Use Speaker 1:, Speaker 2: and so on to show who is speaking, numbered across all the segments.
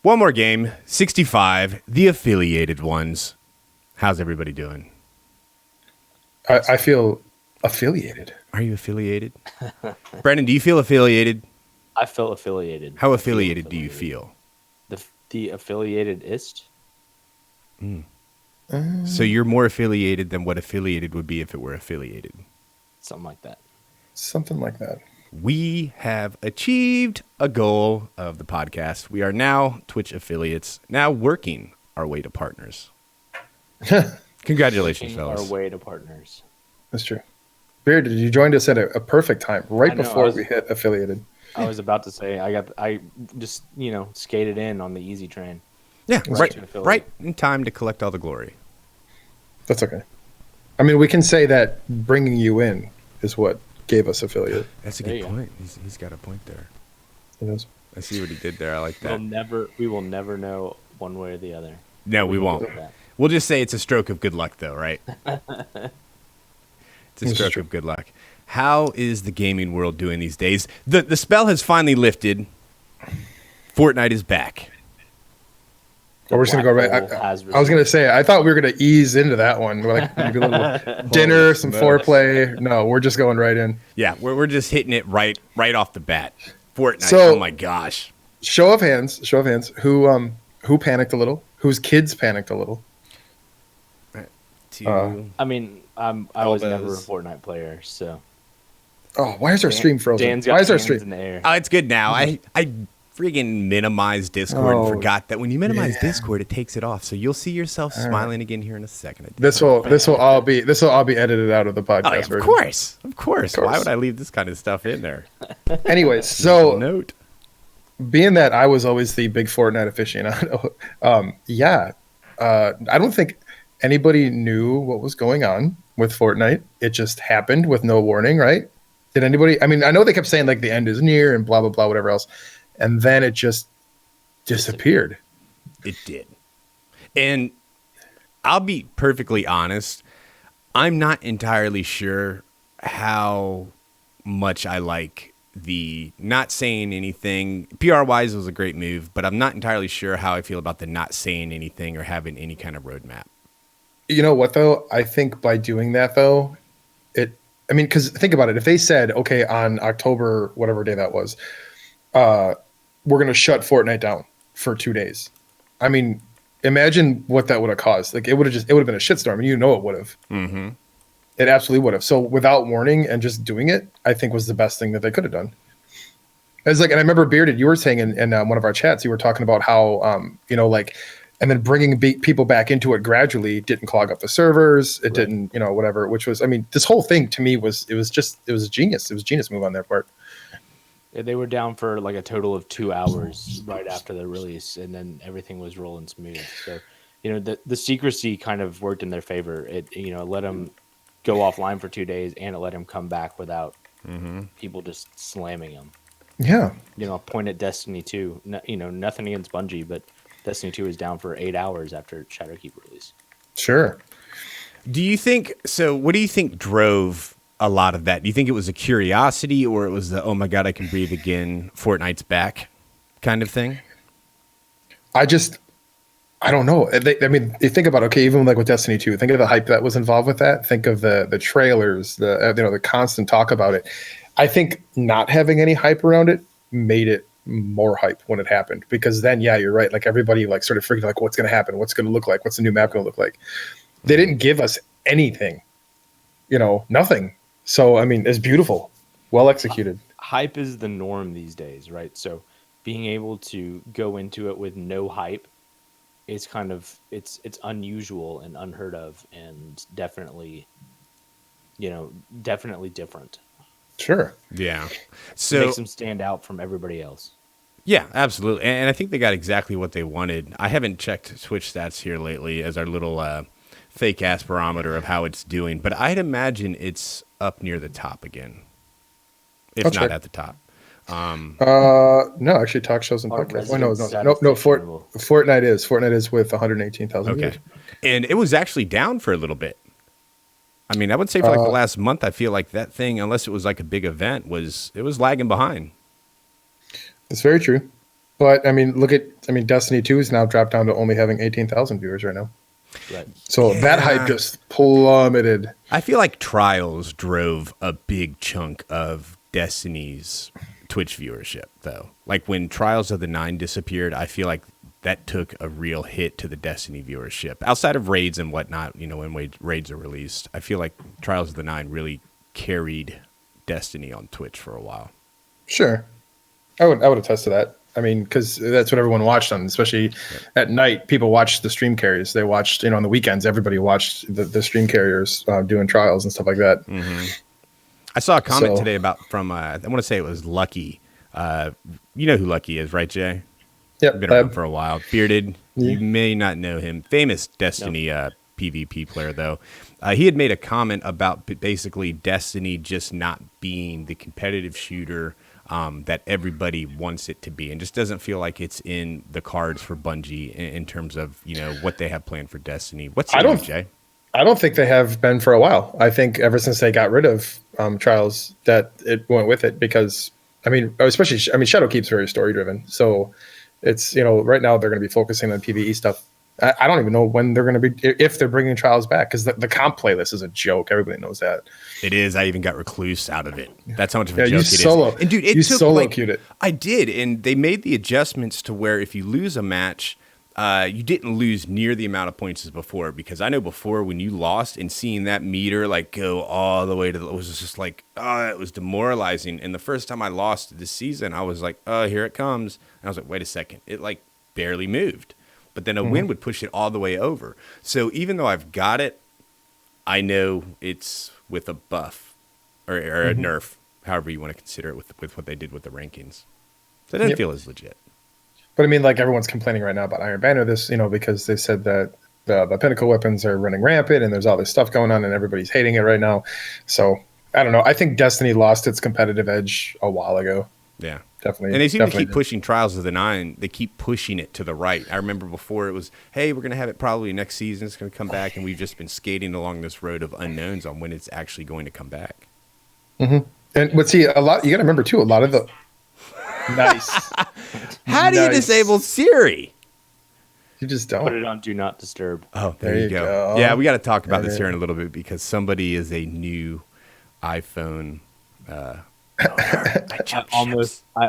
Speaker 1: One more game, 65, the affiliated ones. How's everybody doing?
Speaker 2: I feel affiliated.
Speaker 1: Are you affiliated? Brandon, do you feel affiliated?
Speaker 3: I feel affiliated.
Speaker 1: How affiliated do you feel?
Speaker 3: The affiliated-ist?
Speaker 1: So you're more affiliated than what affiliated would be if it were affiliated.
Speaker 3: Something like that.
Speaker 2: Something like that.
Speaker 1: We have achieved a goal of the podcast. We are now Twitch affiliates, now working our way to partners. Congratulations, fellas.
Speaker 3: Our way to partners.
Speaker 2: That's true. Beard, you joined us at a perfect time, right before we hit affiliated.
Speaker 3: I was about to say I just skated in on the easy train.
Speaker 1: Yeah, right in time to collect all the glory.
Speaker 2: That's okay. I mean, we can say that bringing you in is what gave us affiliate.
Speaker 1: That's a good point. He's got a point there.
Speaker 2: It is.
Speaker 1: I see what he did there. I like that.
Speaker 3: We will never know one way or the other.
Speaker 1: No, we won't. We'll just say it's a stroke of good luck, though, right? It's a stroke of good luck. How is the gaming world doing these days? The spell has finally lifted. Fortnite is back.
Speaker 2: We're just going to go right. I was going to say, I thought we were going to ease into that one. Like maybe a little dinner, some foreplay. No, we're just going right in.
Speaker 1: Yeah, we're just hitting it right off the bat. Fortnite, so, oh my gosh.
Speaker 2: Show of hands. Who panicked a little? Whose kids panicked a little?
Speaker 3: I mean, I was never a Fortnite player, so.
Speaker 2: Oh, why is our stream frozen? Why is our stream
Speaker 3: in the air?
Speaker 1: Oh, it's good now. I freaking minimized Discord and forgot that when you minimize Discord, it takes it off. So you'll see yourself smiling again here in a second.
Speaker 2: This will all be edited out of the podcast.
Speaker 1: Oh, yeah, of course. Why would I leave this kind of stuff in there?
Speaker 2: Anyways, so
Speaker 1: note.
Speaker 2: Being that I was always the big Fortnite aficionado, I don't think anybody knew what was going on with Fortnite. It just happened with no warning, right? Did anybody? I mean, I know they kept saying like the end is near and blah blah blah, whatever else. And then it just disappeared.
Speaker 1: It did. And I'll be perfectly honest. I'm not entirely sure how much I like the not saying anything. PR-wise, it was a great move, but I'm not entirely sure how I feel about the not saying anything or having any kind of roadmap.
Speaker 2: You know what, though? I think by doing that, though, because think about it. If they said, okay, on October, whatever day that was, we're going to shut Fortnite down for 2 days. I mean, imagine what that would have caused. Like it would have been a shitstorm, and it would have. Mm-hmm. It absolutely would have. So without warning and just doing it, I think was the best thing that they could have done. It's like, and I remember Bearded, you were saying in one of our chats, you were talking about how, and then bringing people back into it gradually didn't clog up the servers. It didn't, whatever, which was, I mean, this whole thing to me was genius. It was a genius move on their part.
Speaker 3: They were down for like a total of 2 hours right after the release, and then everything was rolling smooth. So, the secrecy kind of worked in their favor. It, let them go offline for 2 days, and it let him come back without people just slamming him.
Speaker 2: Yeah.
Speaker 1: Point at Destiny 2. Nothing against Bungie, but Destiny 2 is down for 8 hours after Shadowkeep release.
Speaker 2: Sure.
Speaker 1: What do you think drove a lot of that? Do you think it was a curiosity, or it was the, oh my God, I can breathe again, Fortnite's back kind of thing?
Speaker 2: I don't know. You think about, okay, even like with Destiny 2, think of the hype that was involved with that. Think of the trailers, the constant talk about it. I think not having any hype around it made it more hype when it happened, because then, yeah, you're right. Like everybody like sort of freaked like, what's going to happen? What's going to look like? What's the new map going to look like? They didn't give us anything, nothing. So, I mean, it's beautiful, well executed.
Speaker 3: Hype is the norm these days, right? So being able to go into it with no hype is kind of, it's unusual and unheard of, and definitely different.
Speaker 2: Sure.
Speaker 1: Yeah.
Speaker 3: So it makes them stand out from everybody else.
Speaker 1: Yeah, absolutely. And I think they got exactly what they wanted. I haven't checked Twitch stats here lately as our little fake ass barometer of how it's doing, but I'd imagine it's up near the top again, if not at the top.
Speaker 2: No, actually, talk shows and podcasts. No. Fortnite is with 118,000 views.
Speaker 1: And it was actually down for a little bit. I mean, I would say for like the last month, I feel like that thing, unless it was like a big event, it was lagging behind.
Speaker 2: It's very true. But I mean, Destiny 2 is now dropped down to only having 18,000 viewers right now.
Speaker 3: Right.
Speaker 2: So that hype just plummeted.
Speaker 1: I feel like Trials drove a big chunk of Destiny's Twitch viewership, though. Like when Trials of the Nine disappeared, I feel like that took a real hit to the Destiny viewership. Outside of raids and whatnot, when raids are released, I feel like Trials of the Nine really carried Destiny on Twitch for a while.
Speaker 2: Sure. I would attest to that. I mean, because that's what everyone watched on, especially at night. People watched the stream carriers. They watched, on the weekends, everybody watched the stream carriers doing trials and stuff like that.
Speaker 1: Mm-hmm. I saw a comment today from, I want to say it was Lucky. You know who Lucky is, right, Jay?
Speaker 2: Yep.
Speaker 1: Been around for a while. Bearded. Yeah. You may not know him. Famous Destiny PvP player, though. He had made a comment about basically Destiny just not being the competitive shooter that everybody wants it to be, and just doesn't feel like it's in the cards for Bungie in terms of what they have planned for Destiny. What's your Jay?
Speaker 2: I don't think they have been for a while. I think ever since they got rid of Trials, that it went with it because Shadowkeep's very story driven, so it's right now they're going to be focusing on PvE stuff. I don't even know when they're going to be, if they're bringing Trials back, because the comp playlist is a joke. Everybody knows that.
Speaker 1: It is. I even got Recluse out of it. That's how much of a joke it is.
Speaker 2: And dude, you solo queued it.
Speaker 1: I did, and they made the adjustments to where if you lose a match, you didn't lose near the amount of points as before. Because I know before when you lost and seeing that meter go all the way to it was just like, it was demoralizing. And the first time I lost this season, I was like, here it comes. And I was like, wait a second, it barely moved. But then a win would push it all the way over. So even though I've got it, I know it's with a buff or a nerf, however you want to consider it with what they did with the rankings. So it doesn't feel as legit.
Speaker 2: But I mean, everyone's complaining right now about Iron Banner, because they said that the pinnacle weapons are running rampant and there's all this stuff going on and everybody's hating it right now. So I don't know. I think Destiny lost its competitive edge a while ago.
Speaker 1: Yeah.
Speaker 2: Definitely.
Speaker 1: And they seem to keep pushing Trials of the Nine. They keep pushing it to the right. I remember before it was, hey, we're going to have it probably next season. It's going to come back. And we've just been skating along this road of unknowns on when it's actually going to come back.
Speaker 2: Mm-hmm. But see, you got to remember, too, a lot of the... Nice.
Speaker 1: How do you disable Siri?
Speaker 2: You just don't.
Speaker 3: Put it on Do Not Disturb.
Speaker 1: Oh, there you go. Yeah, we got to talk about this here in a little bit because somebody is a new iPhone...
Speaker 3: I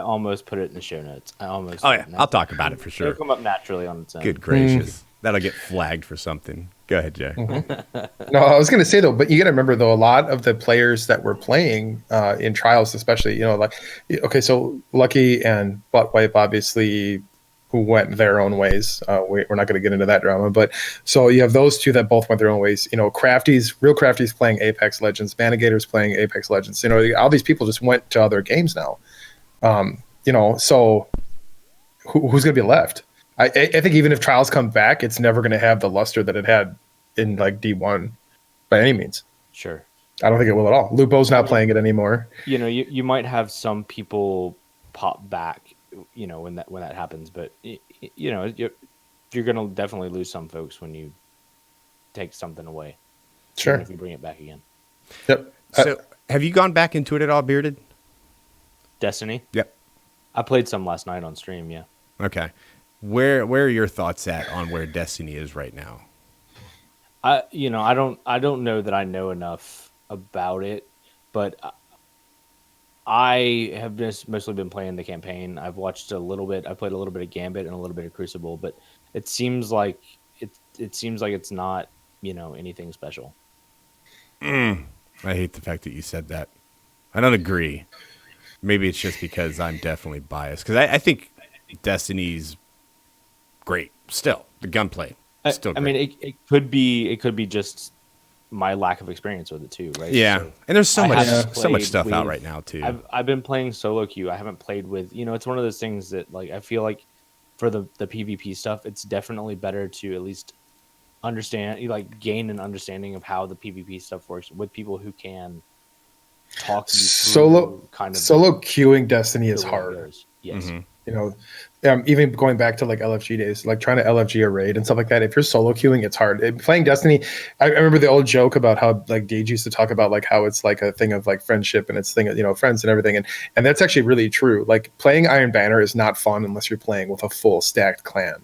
Speaker 3: almost put it in the show notes.
Speaker 1: I'll talk about it for sure.
Speaker 3: It'll come up naturally on its own.
Speaker 1: Good gracious. That'll get flagged for something. Go ahead, Jay.
Speaker 2: No, I was going to say, though, but you got to remember, though, a lot of the players that were playing in Trials, especially, so Lucky and Buttwipe, obviously, who went their own ways. We're not going to get into that drama. But so you have those two that both went their own ways. Real Crafty's playing Apex Legends. Manigator's playing Apex Legends. All these people just went to other games now. So who's going to be left? I think even if Trials come back, it's never going to have the luster that it had in D1 by any means.
Speaker 3: Sure.
Speaker 2: I don't think it will at all. Lupo's not playing it anymore.
Speaker 3: You might have some people pop back, when that happens, but you're going to definitely lose some folks when you take something away.
Speaker 2: Sure.
Speaker 3: If you bring it back again.
Speaker 2: Yep.
Speaker 1: So have you gone back into it at all, Bearded?
Speaker 3: Destiny?
Speaker 1: Yep.
Speaker 3: I played some last night on stream, yeah.
Speaker 1: Okay. Where are your thoughts at on where Destiny is right now?
Speaker 3: I don't know that I know enough about it, but I have just mostly been playing the campaign. I've watched a little bit. I played a little bit of Gambit and a little bit of Crucible, but it seems like it's not, anything special.
Speaker 1: I hate the fact that you said that. I don't agree. Maybe it's just because I'm definitely biased because I think Destiny's great. Still, the gunplay still great.
Speaker 3: I mean, it could be just my lack of experience with it too, right?
Speaker 1: Yeah,
Speaker 3: so
Speaker 1: and there's so much stuff out right now too.
Speaker 3: I've been playing solo queue. I haven't played with. It's one of those things that I feel like for the PvP stuff, it's definitely better to at least understand, gain an understanding of how the PvP stuff works with people who can talk you through
Speaker 2: solo queuing Destiny is hard.
Speaker 3: Yes.
Speaker 2: You know, even going back to like LFG days, like trying to LFG a raid and stuff like that. If you're solo queuing, it's hard. Playing Destiny, I remember the old joke about how like Gage used to talk about like how it's like a thing of like friendship and it's thing of, friends and everything, and that's actually really true. Like playing Iron Banner is not fun unless you're playing with a full stacked clan,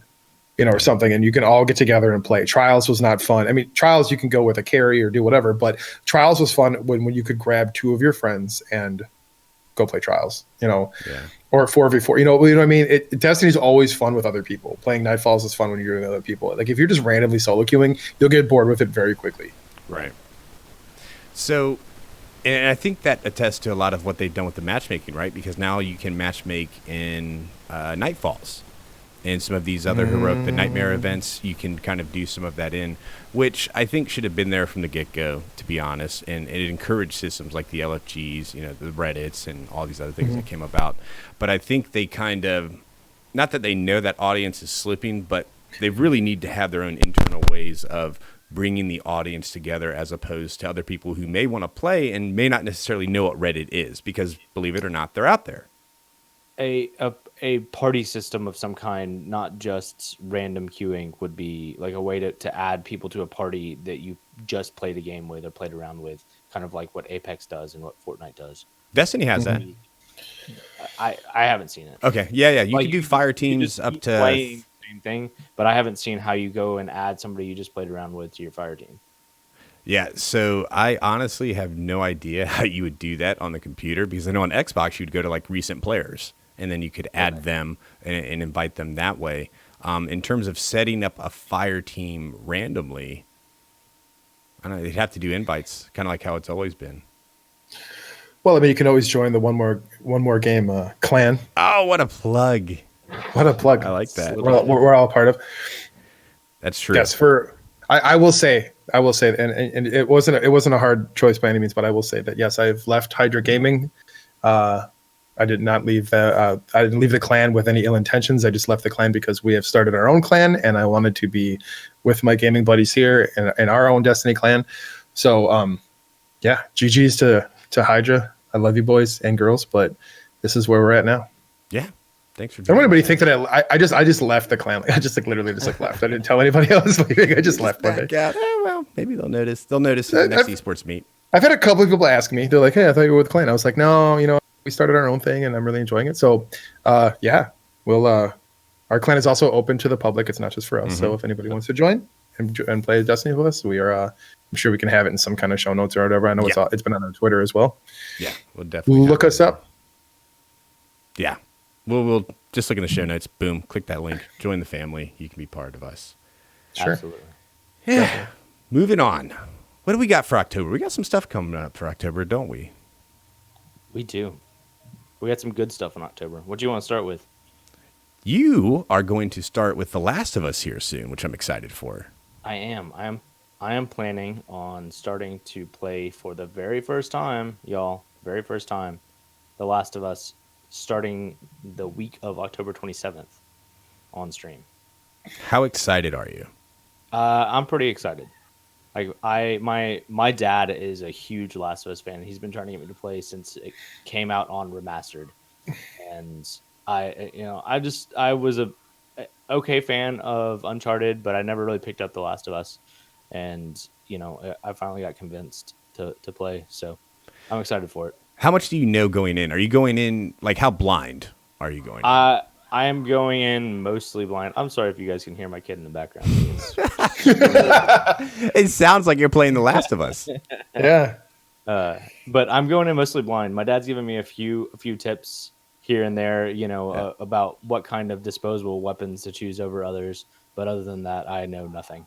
Speaker 2: or something, and you can all get together and play. Trials was not fun. I mean, Trials you can go with a carry or do whatever, but Trials was fun when you could grab two of your friends and go play Trials.
Speaker 1: Yeah.
Speaker 2: Or 4v4, you know what I mean? Destiny's always fun with other people. Playing Nightfalls is fun when you're doing other people. Like if you're just randomly solo queuing, you'll get bored with it very quickly.
Speaker 1: Right. So, and I think that attests to a lot of what they've done with the matchmaking, right? Because now you can matchmake in Nightfalls and some of these other heroic, the Nightmare events. You can kind of do some of that in, which I think should have been there from the get-go, to be honest. And it encouraged systems like the LFGs, the Reddits, and all these other things that came about. But I think they kind of, not that they know that audience is slipping, but they really need to have their own internal ways of bringing the audience together, as opposed to other people who may want to play and may not necessarily know what Reddit is, because believe it or not, they're out there.
Speaker 3: A party system of some kind, not just random queuing, would be like a way to add people to a party that you just played a game with or played around with, kind of like what Apex does and what Fortnite does.
Speaker 1: Destiny has that.
Speaker 3: I haven't seen it.
Speaker 1: Okay, yeah. You can do fire teams up to
Speaker 3: playing the same thing, but I haven't seen how you go and add somebody you just played around with to your fire team.
Speaker 1: Yeah, so I honestly have no idea how you would do that on the computer, because I know on Xbox you'd go to like recent players, and then you could add them and invite them that way. In terms of setting up a fire team randomly, I don't know, they'd have to do invites, kind of like how it's always been.
Speaker 2: Well, I mean, you can always join the one more game clan.
Speaker 1: Oh, what a plug!
Speaker 2: What a plug!
Speaker 1: I like that.
Speaker 2: We're all part of.
Speaker 1: That's true.
Speaker 2: Yes, I will say, and it wasn't a hard choice by any means, but I will say that yes, I've left Hydra Gaming. I did not leave. I didn't leave the clan with any ill intentions. I just left the clan because we have started our own clan, and I wanted to be with my gaming buddies here in our own Destiny clan. So, yeah, GG's to Hydra. I love you boys and girls, but this is where we're at now.
Speaker 1: Yeah. Thanks for.
Speaker 2: Don't anybody think that I just left the clan? I just literally left. I didn't tell anybody else leaving. I just left one day.
Speaker 1: Well, maybe they'll notice. They'll notice in the next esports meet.
Speaker 2: I've had a couple of people ask me. They're like, "Hey, I thought you were with the clan." I was like, "No, we started our own thing, and I'm really enjoying it." So, yeah, we'll. Our clan is also open to the public. It's not just for us. So if anybody wants to join and play Destiny with us, we are. I'm sure we can have it in some kind of show notes or whatever. I know it's been on our Twitter as well.
Speaker 1: Yeah, we'll definitely
Speaker 2: look us up.
Speaker 1: Yeah, we'll just look in the show notes. Boom, click that link. Join the family. You can be part of us.
Speaker 2: Sure.
Speaker 3: Absolutely.
Speaker 1: Yeah. Definitely. Moving on. What do we got for October? We got some stuff coming up for October, don't we?
Speaker 3: We do. We got some good stuff in October. What do you want to start with?
Speaker 1: You are going to start with The Last of Us here soon, which I'm excited for.
Speaker 3: I am planning on starting to play for the very first time, y'all. Very first time, The Last of Us, starting the week of October 27th on stream.
Speaker 1: How excited are you?
Speaker 3: I'm pretty excited. Like my dad is a huge Last of Us fan. He's been trying to get me to play since it came out on remastered, and I was a okay fan of Uncharted, but I never really picked up The Last of Us, and I finally got convinced to play. So I'm excited for it.
Speaker 1: How much do you know going in? Are you going in, like, how blind are you going in?
Speaker 3: I am going in mostly blind. I'm sorry if you guys can hear my kid in the background.
Speaker 1: It sounds like you're playing The Last of Us.
Speaker 2: Yeah.
Speaker 3: But I'm going in mostly blind. My dad's given me a few tips here and there, about what kind of disposable weapons to choose over others. But other than that, I know nothing.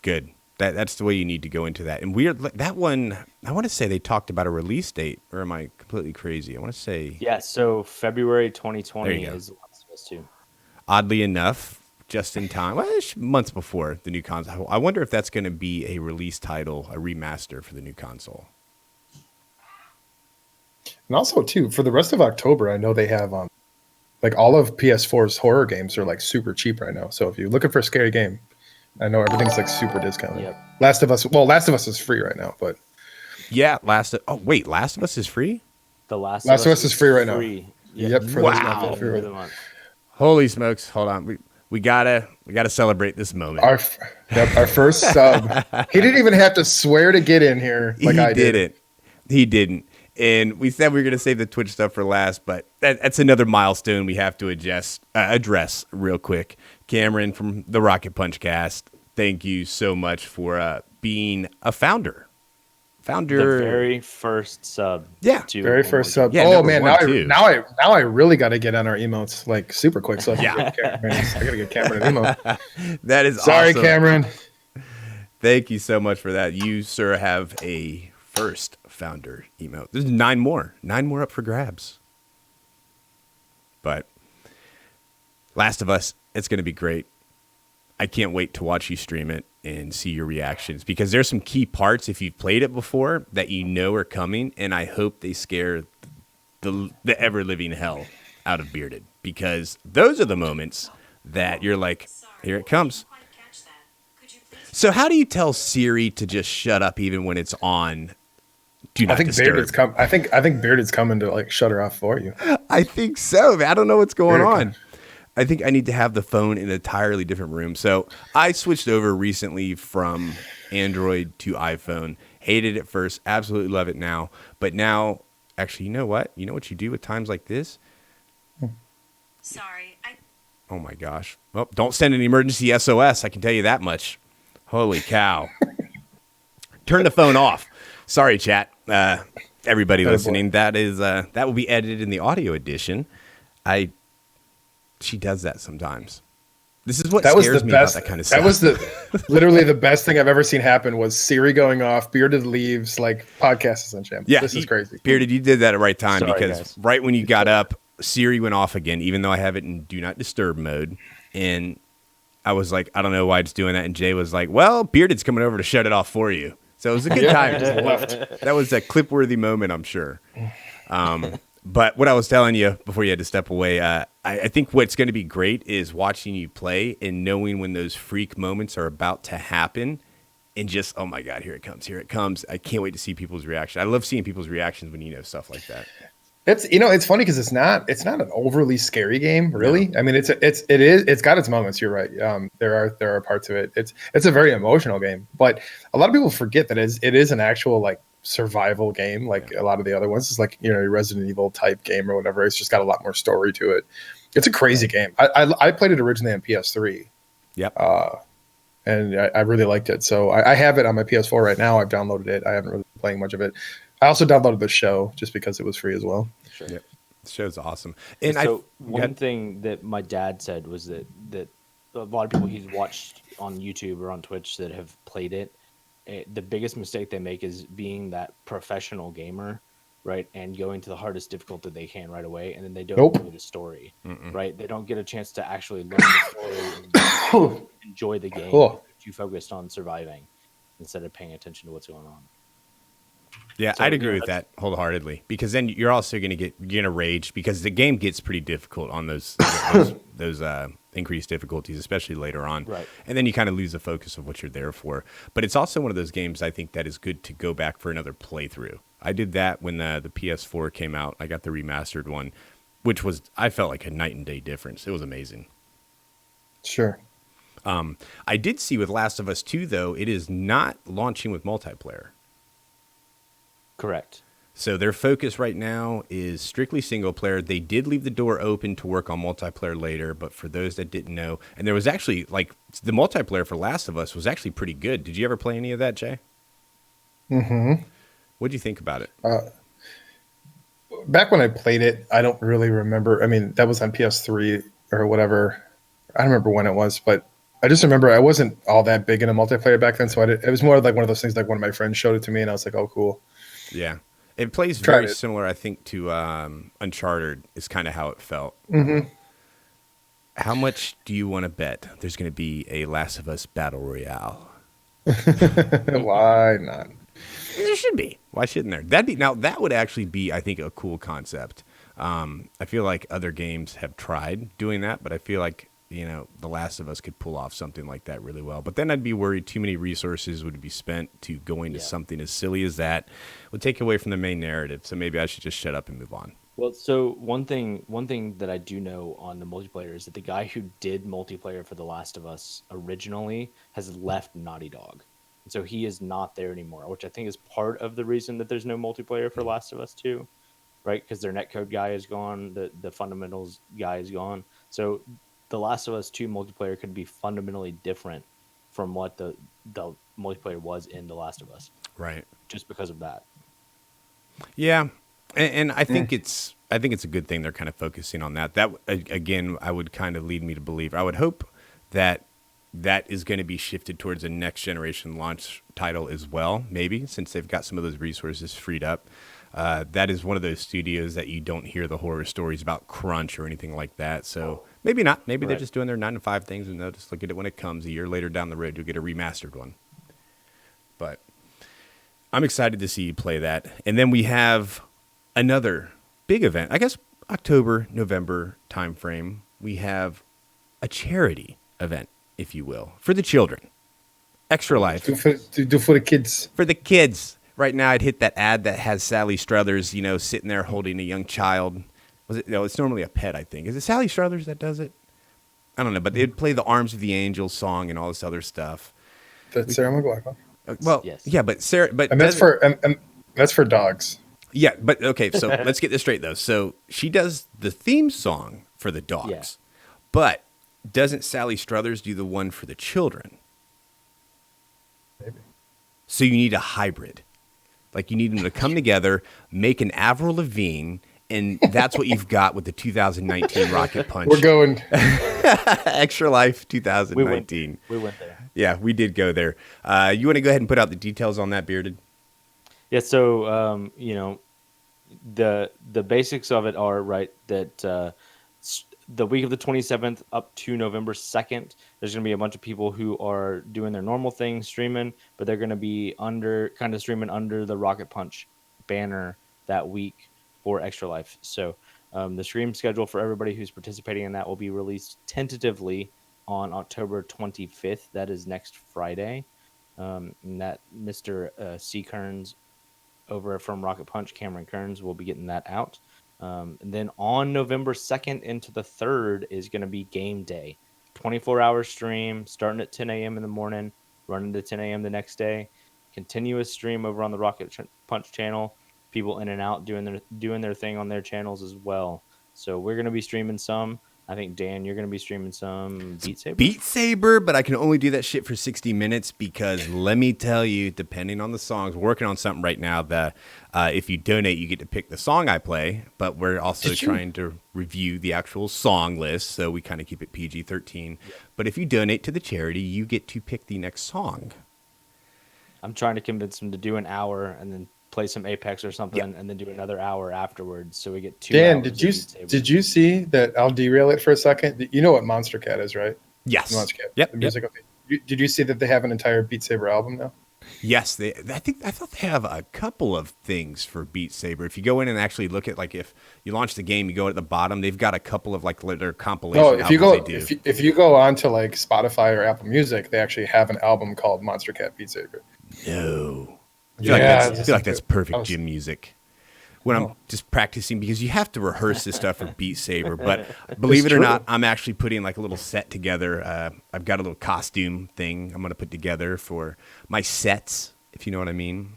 Speaker 1: Good. That's the way you need to go into that. And that one, I want to say they talked about a release date, or am I completely crazy? I want to say...
Speaker 3: Yeah, so February 2020 is The Last of Us 2.
Speaker 1: Oddly enough, just in time, months before the new console. I wonder if that's going to be a release title, a remaster for the new console.
Speaker 2: And also, too, for the rest of October, I know they have like all of PS4's horror games are like super cheap right now. So if you're looking for a scary game, I know everything's like super discounted.
Speaker 3: Yep.
Speaker 2: Last of Us is free right now, but
Speaker 1: yeah, Last of Us is free?
Speaker 3: The Last
Speaker 2: of Us is free right now. Yep, for this month.
Speaker 1: Wow.
Speaker 3: For the month.
Speaker 1: Holy smokes! Hold on, we gotta celebrate this moment.
Speaker 2: Our first sub. He didn't even have to swear to get in here like I did.
Speaker 1: He didn't. And we said we were going to save the Twitch stuff for last, but that's another milestone we have to address real quick. Cameron from the Rocket Punch cast, thank you so much for being a founder.
Speaker 3: The very first sub.
Speaker 1: Yeah.
Speaker 2: Very first sub.
Speaker 1: Yeah,
Speaker 2: oh man, now I really got to get on our emotes like super quick. So I gotta get Cameron an emote.
Speaker 1: That is
Speaker 2: sorry,
Speaker 1: awesome.
Speaker 2: Cameron.
Speaker 1: Thank you so much for that. You, sir, have a first founder emote. There's 9 more up for grabs. But Last of Us, it's going to be great. I can't wait to watch you stream it and see your reactions, because there's some key parts, if you've played it before, that you know are coming, and I hope they scare the ever-living hell out of Bearded, because those are the moments that you're like, here it comes. So how do you tell Siri to just shut up even when it's on Do Not Disturb?
Speaker 2: I think Bearded's coming to like shut her off for you.
Speaker 1: I think so, man. I don't know what's going on. I think I need to have the phone in an entirely different room. So I switched over recently from Android to iPhone. Hated it first. Absolutely love it now. But now, actually, you know what? You know what you do with times like this?
Speaker 4: Sorry.
Speaker 1: Oh, my gosh. Well, don't send an emergency SOS. I can tell you that much. Holy cow. Turn the phone off. Sorry, chat. Everybody listening. That will be edited in the audio edition. She does that sometimes. This is what scares me about that kind of stuff.
Speaker 2: That was literally the best thing I've ever seen happen was Siri going off, Bearded leaves, like podcast is on champ.
Speaker 1: Yeah,
Speaker 2: this is crazy.
Speaker 1: Bearded, you did that at the right time.
Speaker 3: Sorry,
Speaker 1: because
Speaker 3: guys.
Speaker 1: right when you got up, Siri went off again, even though I have it in Do Not Disturb mode. And I was like, I don't know why it's doing that. And Jay was like, well, Bearded's coming over to shut it off for you. So it was a good time. That was a clip-worthy moment, I'm sure. But what I was telling you before you had to step away, I think what's going to be great is watching you play and knowing when those freak moments are about to happen, and just, oh my God, here it comes. I can't wait to see people's reaction. I love seeing people's reactions when you know stuff like that.
Speaker 2: It's funny because it's not an overly scary game, really. No. I mean, it's got its moments. You're right. There are parts of it. It's a very emotional game, but a lot of people forget that it is an actual like survival game, like a lot of the other ones. It's like, a Resident Evil type game or whatever. It's just got a lot more story to it. It's a crazy game. I played it originally on PS3.
Speaker 1: Yep.
Speaker 2: And I really liked it. So I have it on my PS4 right now. I've downloaded it. I haven't really been playing much of it. I also downloaded the show just because it was free as well.
Speaker 3: Sure.
Speaker 1: Yep. The show's awesome. And
Speaker 3: so one thing that my dad said was that a lot of people he's watched on YouTube or on Twitch that have played it, the biggest mistake they make is being that professional gamer, right? And going to the hardest difficulty they can right away, and then they don't know the story, right? They don't get a chance to actually learn the story and enjoy the game.
Speaker 2: Cool.
Speaker 3: Too focused on surviving instead of paying attention to what's going on.
Speaker 1: Yeah, so, I'd agree with that wholeheartedly, because then you're also going to rage, because the game gets pretty difficult on those increased difficulties, especially later on.
Speaker 3: Right.
Speaker 1: And then you kind of lose the focus of what you're there for. But it's also one of those games I think that is good to go back for another playthrough. I did that when the PS4 came out. I got the remastered one, which I felt like a night and day difference. It was amazing.
Speaker 2: Sure.
Speaker 1: I did see with Last of Us 2, though, it is not launching with multiplayer.
Speaker 3: Correct.
Speaker 1: So their focus right now is strictly single player. They did leave the door open to work on multiplayer later, but for those that didn't know, and there was actually, like, the multiplayer for Last of Us was actually pretty good. Did you ever play any of that, Jay?
Speaker 2: Mm-hmm.
Speaker 1: What'd you think about it?
Speaker 2: Back when I played it, I don't really remember. I mean, that was on PS3 or whatever. I don't remember when it was, but I just remember I wasn't all that big into multiplayer back then, so it was more like one of those things like one of my friends showed it to me, and I was like, oh, cool.
Speaker 1: Yeah. It plays very similar, I think, to Uncharted is kind of how it felt.
Speaker 2: Mm-hmm.
Speaker 1: How much do you want to bet there's going to be a Last of Us Battle Royale?
Speaker 2: Why not?
Speaker 1: There should be. Why shouldn't there? That would actually be, I think, a cool concept. I feel like other games have tried doing that, but I feel like, The Last of Us could pull off something like that really well. But then I'd be worried too many resources would be spent to going to something as silly as that. Would take away from the main narrative. So maybe I should just shut up and move on.
Speaker 3: Well, so one thing that I do know on the multiplayer is that the guy who did multiplayer for The Last of Us originally has left Naughty Dog. And so he is not there anymore, which I think is part of the reason that there's no multiplayer for Last of Us 2, right? Because their netcode guy is gone, the fundamentals guy is gone. So The Last of Us 2 multiplayer could be fundamentally different from what the multiplayer was in The Last of Us,
Speaker 1: Right.
Speaker 3: just because of that.
Speaker 1: Yeah, and I think it's a good thing they're kind of focusing on that. Again, I would kind of lead me to believe. I would hope that that is going to be shifted towards a next generation launch title as well. Maybe since they've got some of those resources freed up. That is one of those studios that you don't hear the horror stories about crunch or anything like that. So maybe not. Maybe they're
Speaker 3: Right.
Speaker 1: just doing their 9 to 5 things and they'll just look at it when it comes. A year later down the road, you'll get a remastered one. But I'm excited to see you play that. And then we have another big event. I guess October, November timeframe. We have a charity event, if you will, for the children. Extra Life
Speaker 2: Do for the kids.
Speaker 1: for the kids. Right now, I'd hit that ad that has Sally Struthers, sitting there holding a young child. Was it? No, it's normally a pet, I think. Is it Sally Struthers that does it? I don't know, but they'd play the Arms of the Angels song and all this other stuff.
Speaker 2: That's Sarah McLachlan.
Speaker 1: Well,
Speaker 3: Yes.
Speaker 1: yeah, but Sarah, but
Speaker 2: And that's
Speaker 1: does-
Speaker 2: for and that's for dogs.
Speaker 1: Yeah, but okay, so let's get this straight though. So she does the theme song for the dogs,
Speaker 3: Yeah.
Speaker 1: but doesn't Sally Struthers do the one for the children?
Speaker 2: Maybe.
Speaker 1: So you need a hybrid. Like you need them to come together, make an Avril Lavigne, and that's what you've got with the 2019 Rocket Punch.
Speaker 2: We're going.
Speaker 1: Extra Life 2019.
Speaker 3: We went there.
Speaker 1: Yeah, we did go there. You want to go ahead and put out the details on that, Bearded?
Speaker 3: Yeah, so the basics of it are right that the week of the 27th up to November 2nd, there's going to be a bunch of people who are doing their normal thing, streaming, but they're going to be streaming under the Rocket Punch banner that week for Extra Life. So the stream schedule for everybody who's participating in that will be released tentatively on October 25th. That is next Friday. And that Mr. C. Kearns over from Rocket Punch, Cameron Kearns, will be getting that out. And then on November 2nd into the 3rd is going to be game day. 24-hour stream starting at 10 a.m. in the morning, running to 10 a.m. the next day. Continuous stream over on the Rocket Punch channel. People in and out doing their thing on their channels as well. So we're going to be streaming some. I think, Dan, you're going to be streaming some Beat Saber.
Speaker 1: Beat Saber, but I can only do that shit for 60 minutes because let me tell you, depending on the songs, we're working on something right now that if you donate, you get to pick the song I play, but we're also trying to review the actual song list, so we kind of keep it PG-13. Yeah. But if you donate to the charity, you get to pick the next song.
Speaker 3: I'm trying to convince them to do an hour and then play some Apex or something, and then do another hour afterwards, so we get 2
Speaker 2: Dan,
Speaker 3: hours.
Speaker 2: did you see that? I'll derail it for a second. You know what Monster Cat is, right?
Speaker 1: Yes.
Speaker 2: Monster Cat.
Speaker 1: Yep.
Speaker 2: The music. Okay. Did you see that they have an entire Beat Saber album now?
Speaker 1: Yes, I thought they have a couple of things for Beat Saber. If you go in and actually look at, like, if you launch the game, you go at the bottom, they've got a couple of like their compilation albums.
Speaker 2: If you go on to like Spotify or Apple Music, they actually have an album called Monster Cat Beat Saber.
Speaker 1: No. I feel like that's perfect gym music. When I'm just practicing, because you have to rehearse this stuff for Beat Saber. But believe it or not, I'm actually putting like a little set together. I've got a little costume thing I'm going to put together for my sets, if you know what I mean.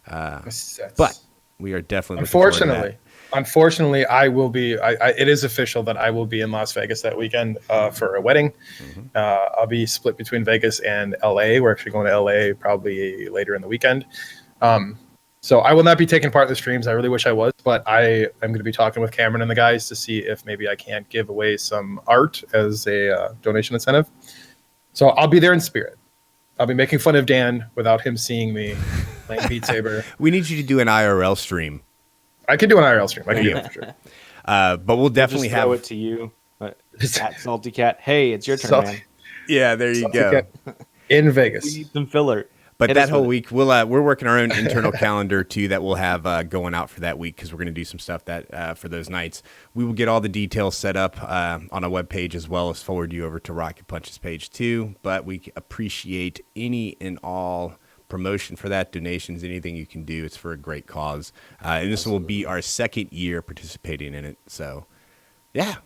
Speaker 1: But we are definitely
Speaker 2: Unfortunately, I will be. It is official that I will be in Las Vegas that weekend for a wedding. Mm-hmm. I'll be split between Vegas and LA. We're actually going to LA probably later in the weekend. So I will not be taking part in the streams. I really wish I was, but I am going to be talking with Cameron and the guys to see if maybe I can't give away some art as a donation incentive. So I'll be there in spirit. I'll be making fun of Dan without him seeing me playing Beat Saber.
Speaker 1: We need you to do an IRL stream.
Speaker 2: I can do an IRL stream. I can do it for sure.
Speaker 1: But we'll definitely
Speaker 3: just throw it to you. At Salty Cat. Hey, it's your turn, man.
Speaker 1: Yeah, there you go.
Speaker 2: In Vegas.
Speaker 3: We need some filler.
Speaker 1: But that whole week, we're working our own internal calendar, too, that we'll have going out for that week because we're going to do some stuff that for those nights. We will get all the details set up on a webpage as well as forward you over to Rocket Punch's page, too. But we appreciate any and all promotion for that, donations, anything you can do. It's for a great cause. And this will be our second year participating in it. So, yeah,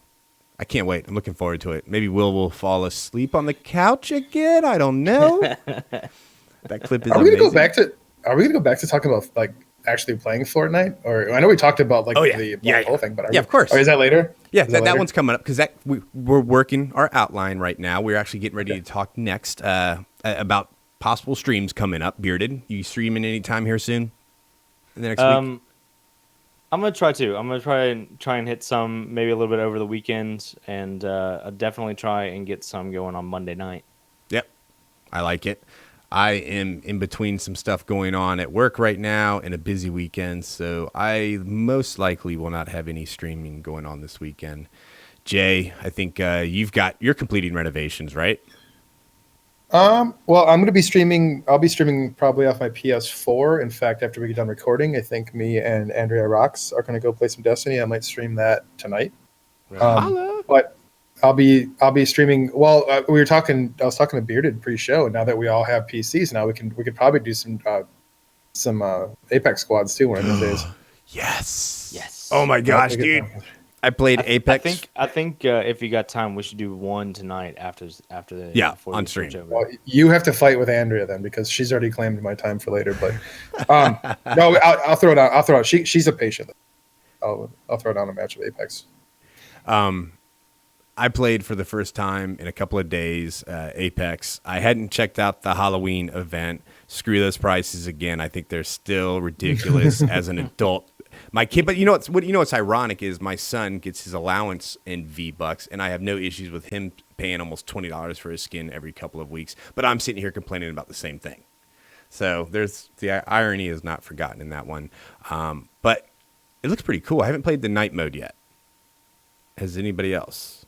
Speaker 1: I can't wait. I'm looking forward to it. Maybe will fall asleep on the couch again. I don't know. That clip is
Speaker 2: Are we
Speaker 1: amazing.
Speaker 2: Are we gonna go back to talking about like actually playing Fortnite? Or I know we talked about like the black hole thing, but
Speaker 1: of course.
Speaker 2: Or is that later?
Speaker 1: Yeah,
Speaker 2: Is that
Speaker 1: that
Speaker 2: later?
Speaker 1: one's coming up because we're working our outline right now. We're actually getting ready to talk next about possible streams coming up. Bearded, you streaming anytime here soon? In the next week?
Speaker 3: I'm gonna try to. I'm gonna try and hit some maybe a little bit over the weekend, and I'll definitely try and get some going on Monday night.
Speaker 1: Yep, I like it. I am in between some stuff going on at work right now and a busy weekend, so I most likely will not have any streaming going on this weekend. Jay, I think you're completing renovations, right?
Speaker 2: Well, I'm gonna be streaming. I'll be streaming probably off my PS4. In fact, after we get done recording, I think me and Andrea Rocks are gonna go play some Destiny. I might stream that tonight. But I'll be streaming. Well, I was talking to Bearded pre-show. Now that we all have PCs, now we could probably do some Apex squads too one of those days.
Speaker 1: Yes. Oh my gosh, dude! I played Apex.
Speaker 3: I think if you got time, we should do one tonight after the
Speaker 1: on stream.
Speaker 2: Well, you have to fight with Andrea then because she's already claimed my time for later. But no, I'll throw it out. I'll throw it out. She's a patient. I'll throw down a match of Apex.
Speaker 1: I played for the first time in a couple of days Apex. I hadn't checked out the Halloween event. Screw those prices again. I think they're still ridiculous as an adult. My kid, but you know what's ironic is my son gets his allowance in V-Bucks, and I have no issues with him paying almost $20 for his skin every couple of weeks. But I'm sitting here complaining about the same thing. So there's the irony is not forgotten in that one. But it looks pretty cool. I haven't played the night mode yet. Has anybody else?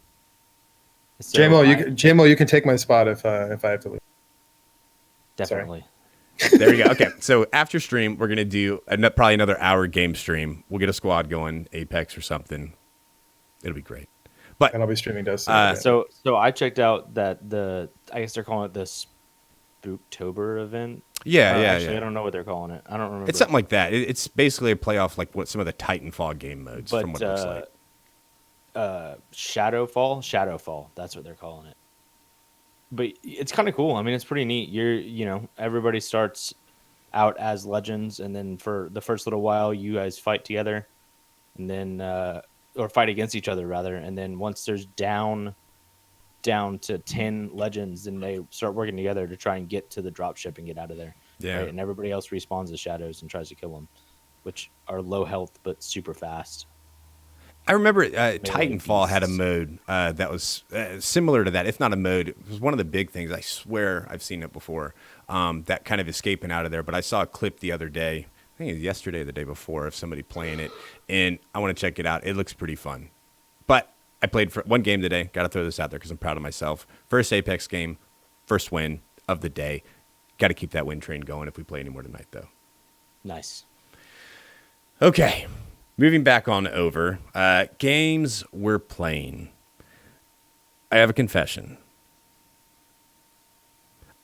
Speaker 3: So
Speaker 2: JMO, you can take my spot if I have to leave.
Speaker 3: Definitely.
Speaker 1: There we go. Okay, so after stream, we're gonna do probably another hour game stream. We'll get a squad going, Apex or something. It'll be great. But
Speaker 2: and I'll be streaming Destiny.
Speaker 3: So I checked out that I guess they're calling it the Spooktober event.
Speaker 1: Yeah.
Speaker 3: I don't know what they're calling it. I don't remember.
Speaker 1: It's something like that. It's basically a playoff like what some of the Titanfall game modes from what it looks like.
Speaker 3: Shadowfall. That's what they're calling it. But it's kind of cool. I mean, it's pretty neat. Everybody starts out as legends, and then for the first little while, you guys fight together, and then or fight against each other rather. And then once there's down to 10 legends, then they start working together to try and get to the dropship and get out of there.
Speaker 1: Yeah.
Speaker 3: Right? And everybody else respawns as shadows and tries to kill them, which are low health but super fast.
Speaker 1: I remember Titanfall had a mode that was similar to that, if not a mode. It was one of the big things. I swear I've seen it before, that kind of escaping out of there. But I saw a clip the other day, I think it was yesterday or the day before, of somebody playing it, and I want to check it out. It looks pretty fun. But I played for one game today. Got to throw this out there because I'm proud of myself. First Apex game, first win of the day. Got to keep that win train going if we play anymore tonight, though.
Speaker 3: Nice.
Speaker 1: Okay. Moving back on over, games we're playing. I have a confession.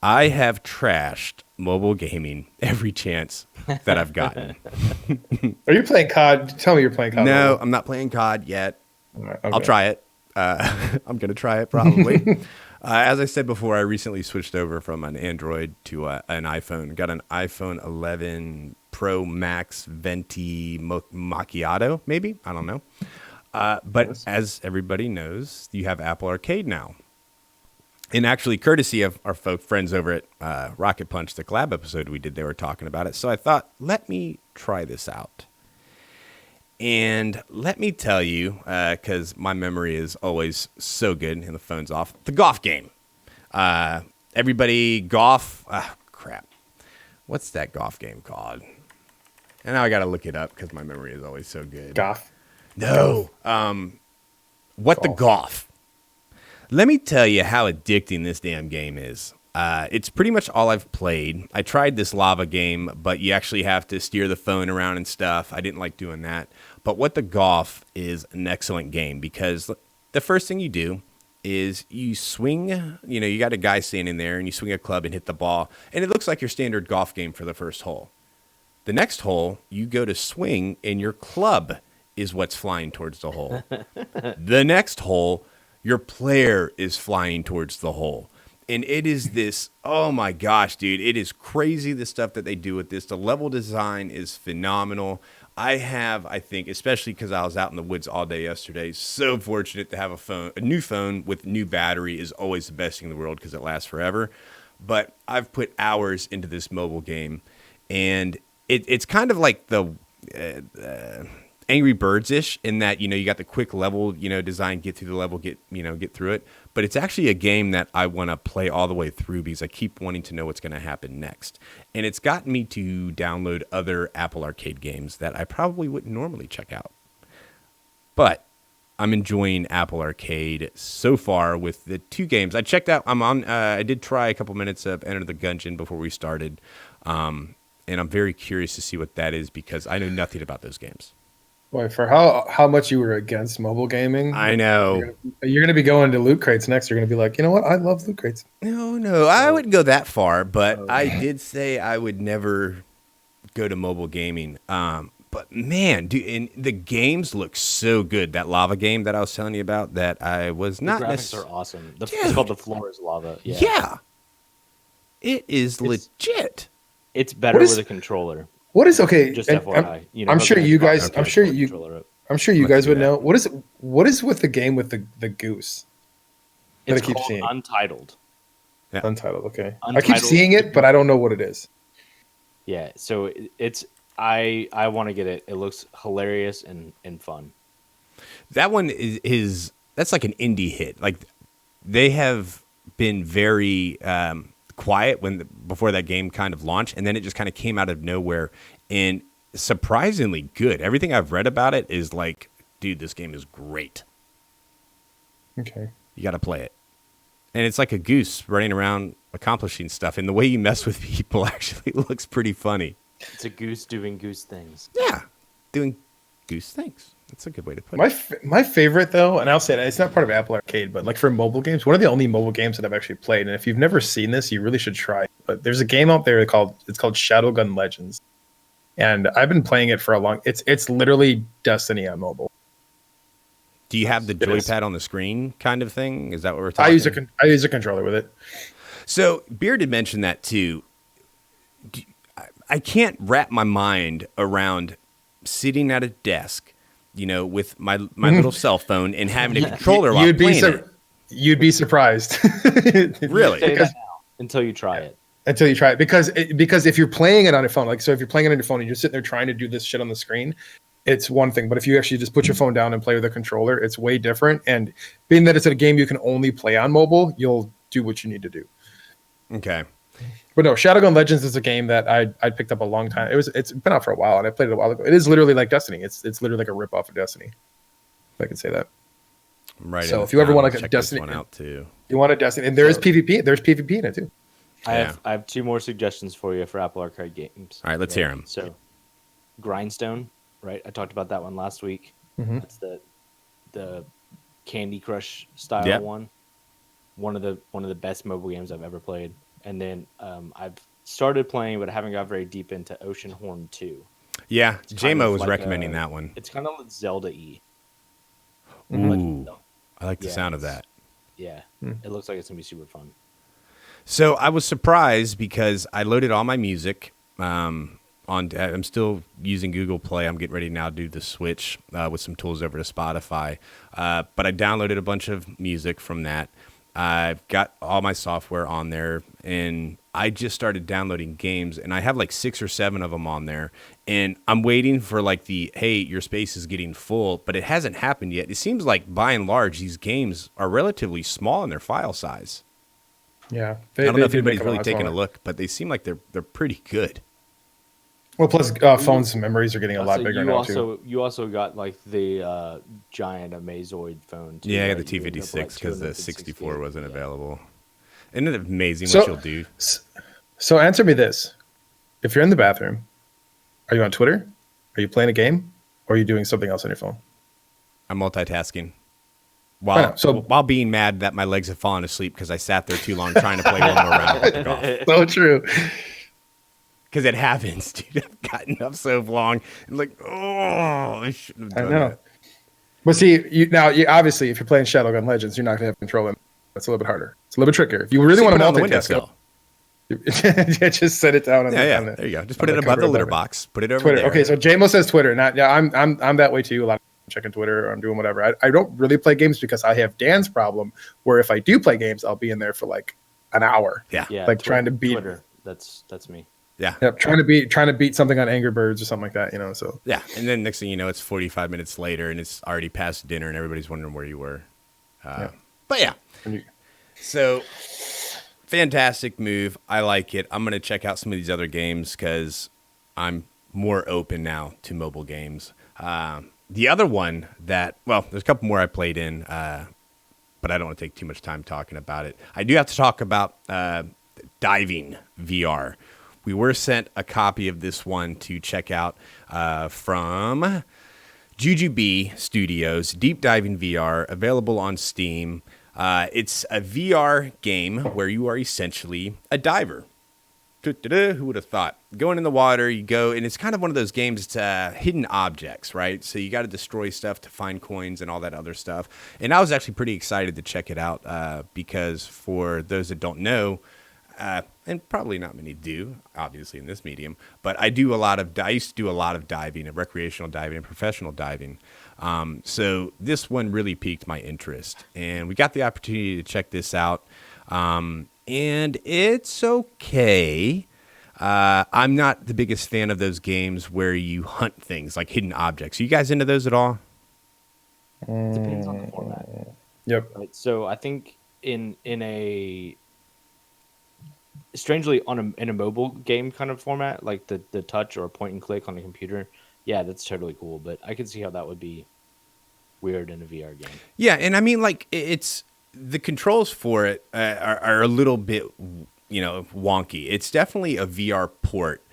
Speaker 1: I have trashed mobile gaming every chance that I've gotten.
Speaker 2: Are you playing COD? Tell me you're playing COD.
Speaker 1: No, I'm not playing COD yet.
Speaker 2: Okay.
Speaker 1: I'll try it. I'm going to try it probably. As I said before, I recently switched over from an Android to an iPhone. Got an iPhone 11 Pro Max Venti Macchiato, maybe? I don't know. But as everybody knows, you have Apple Arcade now. And actually, courtesy of our friends over at Rocket Punch, the collab episode we did, they were talking about it. So I thought, let me try this out. And let me tell you, because my memory is always so good and the phone's off, the golf game. Everybody golf. Crap. What's that golf game called? And now I got to look it up because my memory is always so good.
Speaker 2: Golf?
Speaker 1: No. What golf. The golf? Let me tell you how addicting this damn game is. It's pretty much all I've played. I tried this lava game, but you actually have to steer the phone around and stuff. I didn't like doing that. But What the Golf is an excellent game because the first thing you do is you swing, you got a guy standing there and you swing a club and hit the ball. And it looks like your standard golf game for the first hole. The next hole, you go to swing and your club is what's flying towards the hole. The next hole, your player is flying towards the hole. And it is this, oh my gosh, dude, it is crazy the stuff that they do with this. The level design is phenomenal. I think, especially because I was out in the woods all day yesterday, so fortunate to have a new phone with new battery is always the best thing in the world because it lasts forever. But I've put hours into this mobile game, and it's kind of like the Angry Birds-ish in that, you got the quick level, design, get through the level, get through it. But it's actually a game that I want to play all the way through because I keep wanting to know what's going to happen next. And it's gotten me to download other Apple Arcade games that I probably wouldn't normally check out. But I'm enjoying Apple Arcade so far with the 2 games. I checked out, I did try a couple minutes of Enter the Gungeon before we started. And I'm very curious to see what that is because I know nothing about those games.
Speaker 2: Boy, for how much you were against mobile gaming,
Speaker 1: I know.
Speaker 2: You're gonna be going to loot crates next. You're gonna be like, you know what? I love loot crates.
Speaker 1: No, I wouldn't go that far, but I did say I would never go to mobile gaming. But man, dude, and the games look so good. That lava game that I was telling you about, that I was not.
Speaker 3: The graphics are awesome. It's called The Floor is Lava.
Speaker 1: Yeah, it is legit.
Speaker 3: It's better with a controller.
Speaker 2: What is okay?
Speaker 3: Just FYI,
Speaker 2: I'm sure you guys. I'm sure you guys would know. What is with the game with the goose?
Speaker 3: It's called Untitled.
Speaker 2: Yeah. Untitled. Okay.
Speaker 3: Untitled.
Speaker 2: I keep seeing it, but I don't know what it is.
Speaker 3: Yeah. So it's. I want to get it. It looks hilarious and fun.
Speaker 1: That one is that's like an indie hit. Like they have been very quiet before that game kind of launched, and then it just kind of came out of nowhere and surprisingly good. Everything I've read about it is like, dude, this game is great.
Speaker 2: Okay.
Speaker 1: You got to play it. And it's like a goose running around accomplishing stuff, and the way you mess with people actually looks pretty funny.
Speaker 3: It's a goose doing goose things.
Speaker 1: Yeah, doing goose things. That's a good way to put it.
Speaker 2: My favorite, though, and I'll say it's not part of Apple Arcade, but like for mobile games, one of the only mobile games that I've actually played, and if you've never seen this, you really should try it. But there's a game out there called Shadowgun Legends, and I've been playing it for a long. It's literally Destiny on mobile.
Speaker 1: Do you have the joypad on the screen kind of thing? Is that what we're talking?
Speaker 2: I use a controller with it.
Speaker 1: So Beard had mentioned that too. I can't wrap my mind around sitting at a desk, with my little cell phone and having a controller while playing it.
Speaker 2: You'd be surprised.
Speaker 1: Really?
Speaker 3: Until you try it.
Speaker 2: Until you try it. Because if you're playing it on your phone, if you're playing it on your phone and you're sitting there trying to do this shit on the screen, it's one thing. But if you actually just put your phone down and play with a controller, it's way different. And being that it's a game you can only play on mobile, you'll do what you need to do.
Speaker 1: Okay.
Speaker 2: But no, Shadowgun Legends is a game that I picked up a long time. It's been out for a while, and I played it a while ago. It is literally like Destiny. It's literally like a rip off of Destiny. If I can say that.
Speaker 1: Right.
Speaker 2: So if you ever want to
Speaker 1: check
Speaker 2: Destiny
Speaker 1: this one out too,
Speaker 2: you want a Destiny, and there is PvP. There's PvP in it too.
Speaker 3: I have 2 more suggestions for you for Apple Arcade games.
Speaker 1: All right, let's hear them.
Speaker 3: So, Grindstone, right? I talked about that one last week.
Speaker 2: Mm-hmm.
Speaker 3: That's the Candy Crush style one. One of the best mobile games I've ever played. And then I've started playing, but I haven't got very deep into Oceanhorn 2.
Speaker 1: Yeah, JMO was recommending that one.
Speaker 3: It's kind of like Zelda-y.
Speaker 1: Ooh, I like the sound of that.
Speaker 3: Yeah, It looks like it's going to be super fun.
Speaker 1: So I was surprised because I loaded all my music. I'm still using Google Play. I'm getting ready now to do the switch with some tools over to Spotify. But I downloaded a bunch of music from that. I've got all my software on there, and I just started downloading games, and I have like 6 or 7 of them on there, and I'm waiting for like hey, your space is getting full, but it hasn't happened yet. It seems like by and large, these games are relatively small in their file size.
Speaker 2: Yeah.
Speaker 1: I don't know if anybody's really taking a look, but they seem like they're pretty good.
Speaker 2: Well, plus phones and memories are getting a lot bigger now too.
Speaker 3: You also got like the giant Amazoid phone too.
Speaker 1: Yeah,
Speaker 3: right?
Speaker 1: the T56 because the 64 wasn't available. Isn't it amazing
Speaker 2: So-
Speaker 1: what you'll do?
Speaker 2: So answer me this: if you're in the bathroom, are you on Twitter? Are you playing a game? Or are you doing something else on your phone?
Speaker 1: I'm multitasking.
Speaker 2: Why not? So
Speaker 1: while being mad that my legs have fallen asleep because I sat there too long trying to play one more round of golf.
Speaker 2: so true.
Speaker 1: Because it happens, dude. I've gotten up so long and like, oh, I shouldn't have done that.
Speaker 2: But see, you obviously, if you're playing Shadowgun Legends, you're not going to have control. That's a little bit harder. It's a little bit trickier. If you really want to multitask, just set it down.
Speaker 1: There you go. Just put it above the litter box. Put it over
Speaker 2: Twitter.
Speaker 1: there.
Speaker 2: Okay, so JMO says Twitter. I'm that way too. A lot of I'm checking Twitter or I'm doing whatever. I don't really play games because I have Dan's problem where if I do play games, I'll be in there for like an hour.
Speaker 1: Yeah.
Speaker 2: Like trying to beat
Speaker 3: Twitter. That's me.
Speaker 1: Yeah.
Speaker 2: Yep. Trying to beat something on Angry Birds or something like that, so.
Speaker 1: Yeah. And then next thing you know, it's 45 minutes later and it's already past dinner and everybody's wondering where you were. But yeah. So fantastic move. I like it. I'm going to check out some of these other games because I'm more open now to mobile games. The other one there's a couple more I played in, but I don't want to take too much time talking about it. I do have to talk about diving VR. We were sent a copy of this one to check out from Jujubee Studios, Deep Diving VR, available on Steam. It's a VR game where you are essentially a diver. Who would have thought? Going in the water, you go, and it's kind of one of those games, it's hidden objects, right? So you got to destroy stuff to find coins and all that other stuff. And I was actually pretty excited to check it out because for those that don't know, and probably not many do, obviously, in this medium, but I used to do a lot of diving, recreational diving and professional diving. So this one really piqued my interest. And we got the opportunity to check this out. And it's okay. I'm not the biggest fan of those games where you hunt things like hidden objects. Are you guys into those at all?
Speaker 3: Depends on the format.
Speaker 2: Yep.
Speaker 3: Right. So I think in a strangely in a mobile game kind of format, like the touch or point and click on the computer, yeah, that's totally cool. But I can see how that would be weird in a VR game.
Speaker 1: Yeah, and I mean, like, it's the controls for it are a little bit, wonky. It's definitely a VR port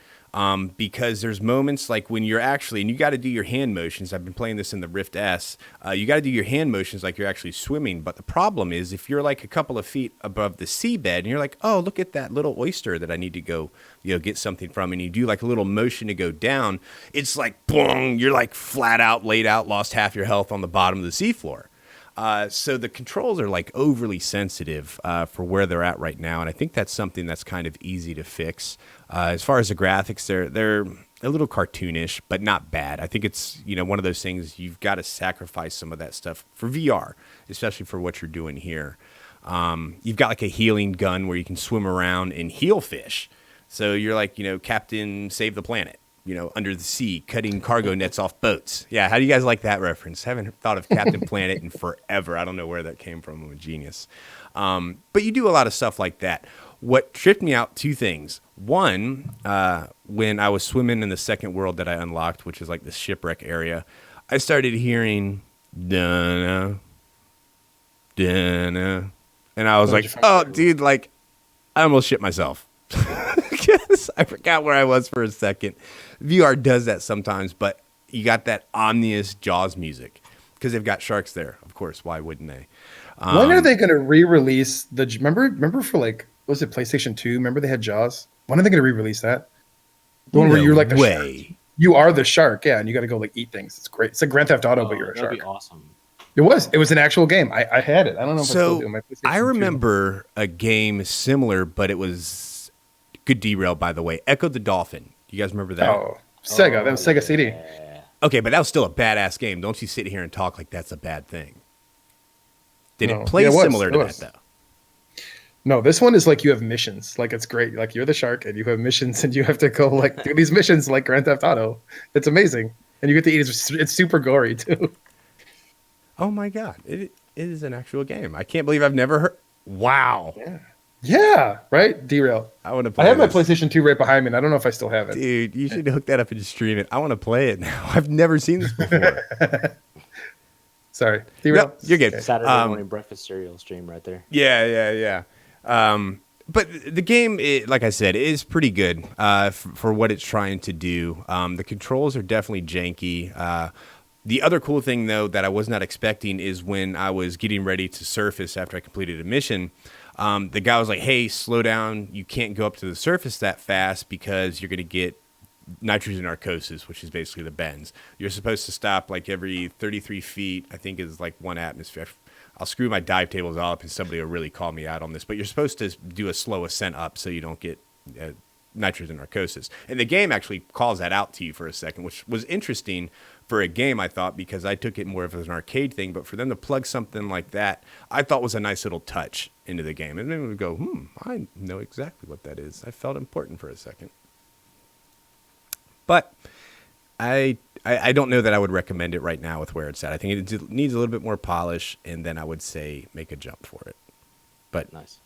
Speaker 1: because there's moments like when you're actually, and you got to do your hand motions. I've been playing this in the Rift S. You got to do your hand motions like you're actually swimming. But the problem is if you're like a couple of feet above the seabed and you're like, oh, look at that little oyster that I need to go, get something from. And you do like a little motion to go down. It's like, boom, you're like flat out, laid out, lost half your health on the bottom of the seafloor. So the controls are like overly sensitive for where they're at right now, and I think that's something that's kind of easy to fix. As far as the graphics, they're a little cartoonish, but not bad. I think it's one of those things you've got to sacrifice some of that stuff for VR, especially for what you're doing here. You've got like a healing gun where you can swim around and heal fish, so you're like Captain Save the Planet. Under the sea, cutting cargo nets off boats. Yeah, how do you guys like that reference? Haven't thought of Captain Planet in forever. I don't know where that came from. I'm a genius. But you do a lot of stuff like that. What tripped me out, two things. One, when I was swimming in the second world that I unlocked, which is like the shipwreck area, I started hearing, dunna, dunna. And I was like, oh, dude, like, I almost shit myself. Because I forgot where I was for a second. VR does that sometimes, but you got that ominous Jaws music because they've got sharks there. Of course, why wouldn't they?
Speaker 2: When are they going to re-release the? Remember for like, was it PlayStation 2? Remember they had Jaws? When are they going to re-release that? The one where you're like the shark. You are the shark, yeah, and you got to go like eat things. It's great. It's like Grand Theft Auto, but you're a shark.
Speaker 3: That'd be awesome.
Speaker 2: It was an actual game. I had it. I don't know if I still do. My PlayStation
Speaker 1: I remember a game similar, but it was good derail, by the way. Echo the Dolphin. You guys remember that?
Speaker 2: Oh, Sega. That was Sega CD.
Speaker 1: Okay, but that was still a badass game. Don't you sit here and talk like that's a bad thing. Did it play similar to that, though?
Speaker 2: No, this one is like you have missions. Like it's great. Like you're the shark and you have missions and you have to go like do these missions like Grand Theft Auto. It's amazing. And you get to eat. It's super gory, too.
Speaker 1: Oh, my God. It is an actual game. I can't believe I've never heard. Wow.
Speaker 2: Yeah, right? Derail.
Speaker 1: I want to play
Speaker 2: I have my PlayStation 2 right behind me, and I don't know if I still have it.
Speaker 1: Dude, you should hook that up and just stream it. I want to play it now. I've never seen this before.
Speaker 2: Sorry. Derail.
Speaker 1: No, you're good.
Speaker 3: Saturday morning breakfast cereal stream right there.
Speaker 1: Yeah. But the game, like I said, is pretty good for what it's trying to do. The controls are definitely janky. The other cool thing, though, that I was not expecting is when I was getting ready to surface after I completed a mission, the guy was like, hey, slow down. You can't go up to the surface that fast because you're going to get nitrogen narcosis, which is basically the bends. You're supposed to stop like every 33 feet, I think is like 1 atmosphere. I'll screw my dive tables all up and somebody will really call me out on this, but you're supposed to do a slow ascent up so you don't get nitrogen narcosis. And the game actually calls that out to you for a second, which was interesting for a game, I thought, because I took it more of an arcade thing. But for them to plug something like that, I thought was a nice little touch into the game. And then we would go, I know exactly what that is. I felt important for a second. But I don't know that I would recommend it right now with where it's at. I think it needs a little bit more polish, and then I would say make a jump for it. But
Speaker 3: nice.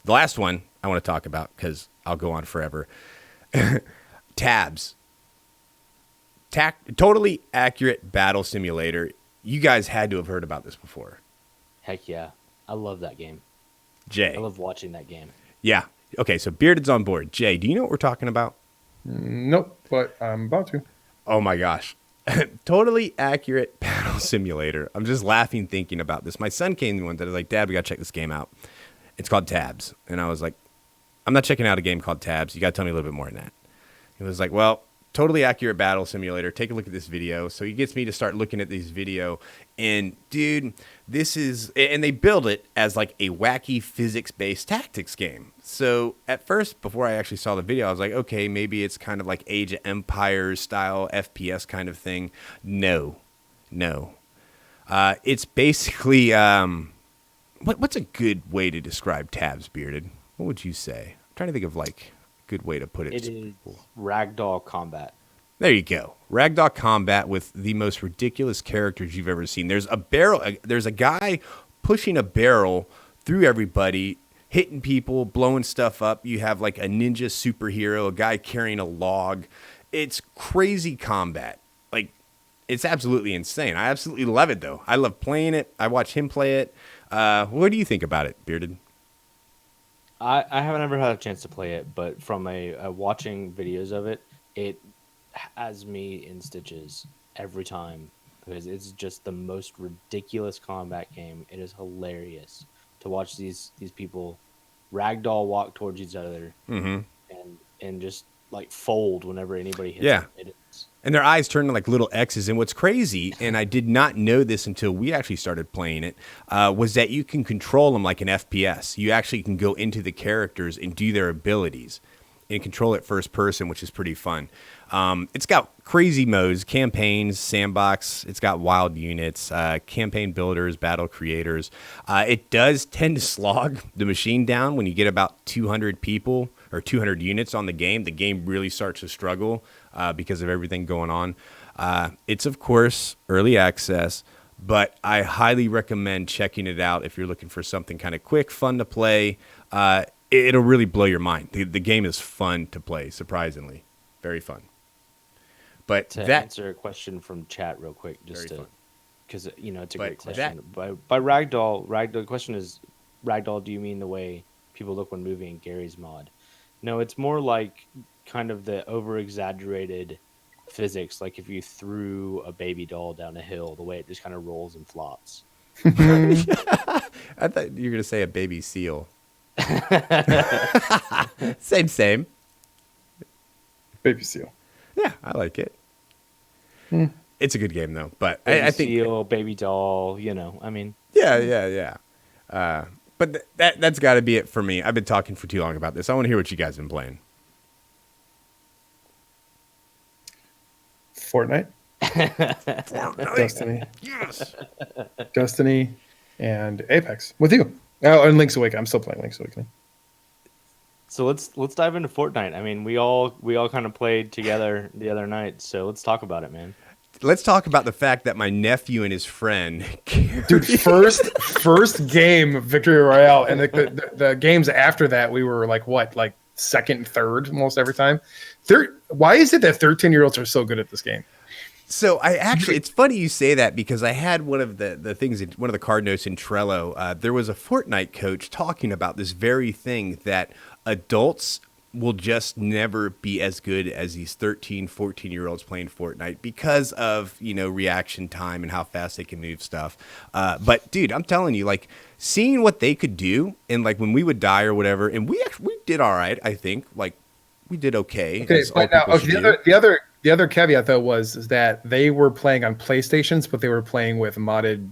Speaker 1: The last one I want to talk about, because I'll go on forever, Tabs. Totally accurate battle simulator. You guys had to have heard about this before.
Speaker 3: Heck yeah. I love that game.
Speaker 1: Jay.
Speaker 3: I love watching that game.
Speaker 1: Yeah. Okay, so Bearded's on board. Jay, do you know what we're talking about?
Speaker 2: Nope, but I'm about to.
Speaker 1: Oh my gosh. Totally accurate battle simulator. I'm just laughing thinking about this. My son came to me one day, like, Dad, we got to check this game out. It's called Tabs. And I was like, I'm not checking out a game called Tabs. You got to tell me a little bit more than that. He was like, well, totally accurate battle simulator. Take a look at this video. So he gets me to start looking at this video. And, dude, this is... And they build it as, like, a wacky physics-based tactics game. So at first, before I actually saw the video, I was like, okay, maybe it's kind of like Age of Empires style FPS kind of thing. No. It's basically... What's a good way to describe Tabs, Bearded? What would you say? I'm trying to think of, like... good way to put it.
Speaker 3: It is ragdoll combat.
Speaker 1: There you go. Ragdoll combat with the most ridiculous characters you've ever seen. There's a barrel. There's a guy pushing a barrel through everybody, hitting people, blowing stuff up. You have like a ninja superhero, a guy carrying a log. It's crazy combat. Like, it's absolutely insane. I absolutely love it, though. I love playing it. I watch him play it. What do you think about it, Bearded?
Speaker 3: I haven't ever had a chance to play it, but from a watching videos of it, it has me in stitches every time because it's just the most ridiculous combat game. It is hilarious to watch these people ragdoll walk towards each other and just like fold whenever anybody hits them.
Speaker 1: And their eyes turn to like little X's. And what's crazy, and I did not know this until we actually started playing it, was that you can control them like an FPS. You actually can go into the characters and do their abilities and control it first person, which is pretty fun. It's got crazy modes, campaigns, sandbox. It's got wild units, campaign builders, battle creators. It does tend to slog the machine down when you get about 200 people or 200 units on the game. The game really starts to struggle because of everything going on. It's, of course, early access, but I highly recommend checking it out if you're looking for something kind of quick, fun to play. It'll really blow your mind. The game is fun to play, surprisingly. Very fun. But
Speaker 3: to answer a question from chat real quick, just to, because it's a great question. By ragdoll, the question is, ragdoll, do you mean the way people look when moving in Gary's mod? No, it's more like kind of the over-exaggerated physics, like if you threw a baby doll down a hill, the way it just kind of rolls and flops.
Speaker 1: I thought you were going to say a baby seal. Same.
Speaker 2: Baby seal.
Speaker 1: Yeah, I like it. It's a good game, though. But
Speaker 3: I
Speaker 1: think
Speaker 3: seal, baby doll, I mean.
Speaker 1: Yeah. But that's got to be it for me. I've been talking for too long about this. I want to hear what you guys have been playing.
Speaker 2: Fortnite. Destiny.
Speaker 1: Yes.
Speaker 2: Destiny and Apex with you. Oh, and Link's Awakening. I'm still playing Link's Awakening.
Speaker 3: So let's dive into Fortnite. I mean, we all kind of played together the other night, so let's talk about it, man.
Speaker 1: Let's talk about the fact that my nephew and his friend,
Speaker 2: dude, first game victory royale, and the games after that we were like second, third almost every time. Why is it that 13-year-olds are so good at this game?
Speaker 1: So it's funny you say that because I had one of the things, one of the card notes in Trello. There was a Fortnite coach talking about this very thing, that adults will just never be as good as these 13, 14-year-olds playing Fortnite because of, reaction time and how fast they can move stuff. But dude, I'm telling you, like, seeing what they could do, and like when we would die or whatever, and we did all right, I think. Like, we did okay.
Speaker 2: Okay,
Speaker 1: as all
Speaker 2: but now,
Speaker 1: people
Speaker 2: okay,
Speaker 1: should do.
Speaker 2: the other caveat though is that they were playing on PlayStations, but they were playing with modded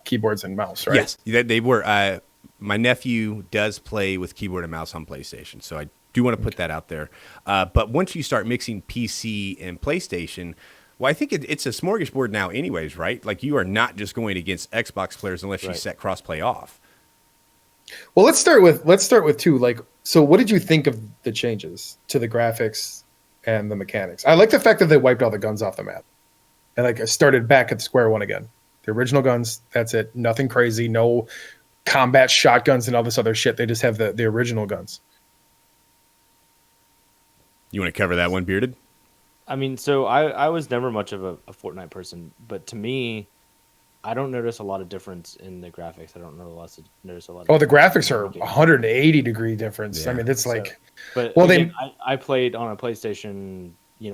Speaker 2: keyboards and mouse, right?
Speaker 1: Yes, they were. My nephew does play with keyboard and mouse on PlayStation, so I do want to put that out there. But once you start mixing PC and PlayStation, well, I think it's a smorgasbord now anyways, right? Like, you are not just going against Xbox players unless you set crossplay off.
Speaker 2: Well, let's start with two. Like, so what did you think of the changes to the graphics and the mechanics? I like the fact that they wiped all the guns off the map and like started back at square one again. The original guns, that's it. Nothing crazy, no combat shotguns and all this other shit. They just have the original guns.
Speaker 1: You want to cover that one, Bearded?
Speaker 3: I mean, so I was never much of a Fortnite person, but to me, I don't notice a lot of difference in the graphics. I don't notice a lot.
Speaker 2: Oh, the graphics are 180-degree difference. Yeah. I mean, it's like,
Speaker 3: but well, again, I played on a PlayStation,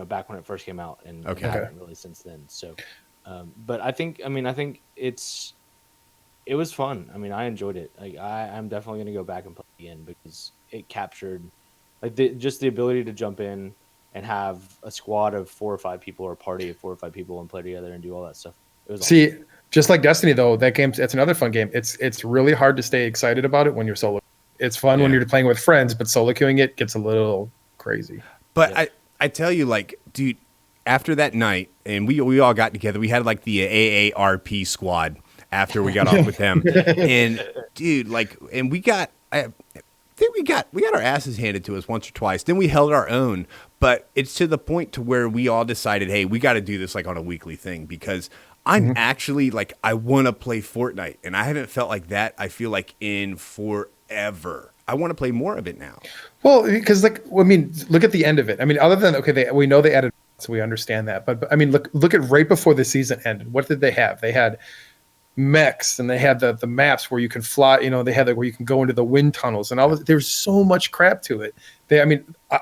Speaker 3: back when it first came out, and I haven't really since then. So, but I think it was fun. I mean, I enjoyed it. Like, I'm definitely going to go back and play again because it captured like just the ability to jump in and have a squad of 4 or 5 people or a party of 4 or 5 people and play together and do all that stuff. It was awesome.
Speaker 2: Just like Destiny though, it's another fun game. It's really hard to stay excited about it when you're solo. It's fun when you're playing with friends, but solo queuing it gets a little crazy.
Speaker 1: But I tell you, like, dude, after that night, and we all got together, we had like the AARP squad after we got off with them. And dude, like, and I think we got our asses handed to us once or twice. Then we held our own, but it's to the point to where we all decided, hey, we got to do this like on a weekly thing because I'm actually like, I want to play Fortnite, and I haven't felt like that. I feel like in forever. I want to play more of it now.
Speaker 2: Well, because I mean, look at the end of it. I mean, other than we know they added, so we understand that. But I mean, look at right before the season ended. What did they have? They had mechs, and they had the maps where you can fly. They had where you can go into the wind tunnels, and all. There's so much crap to it.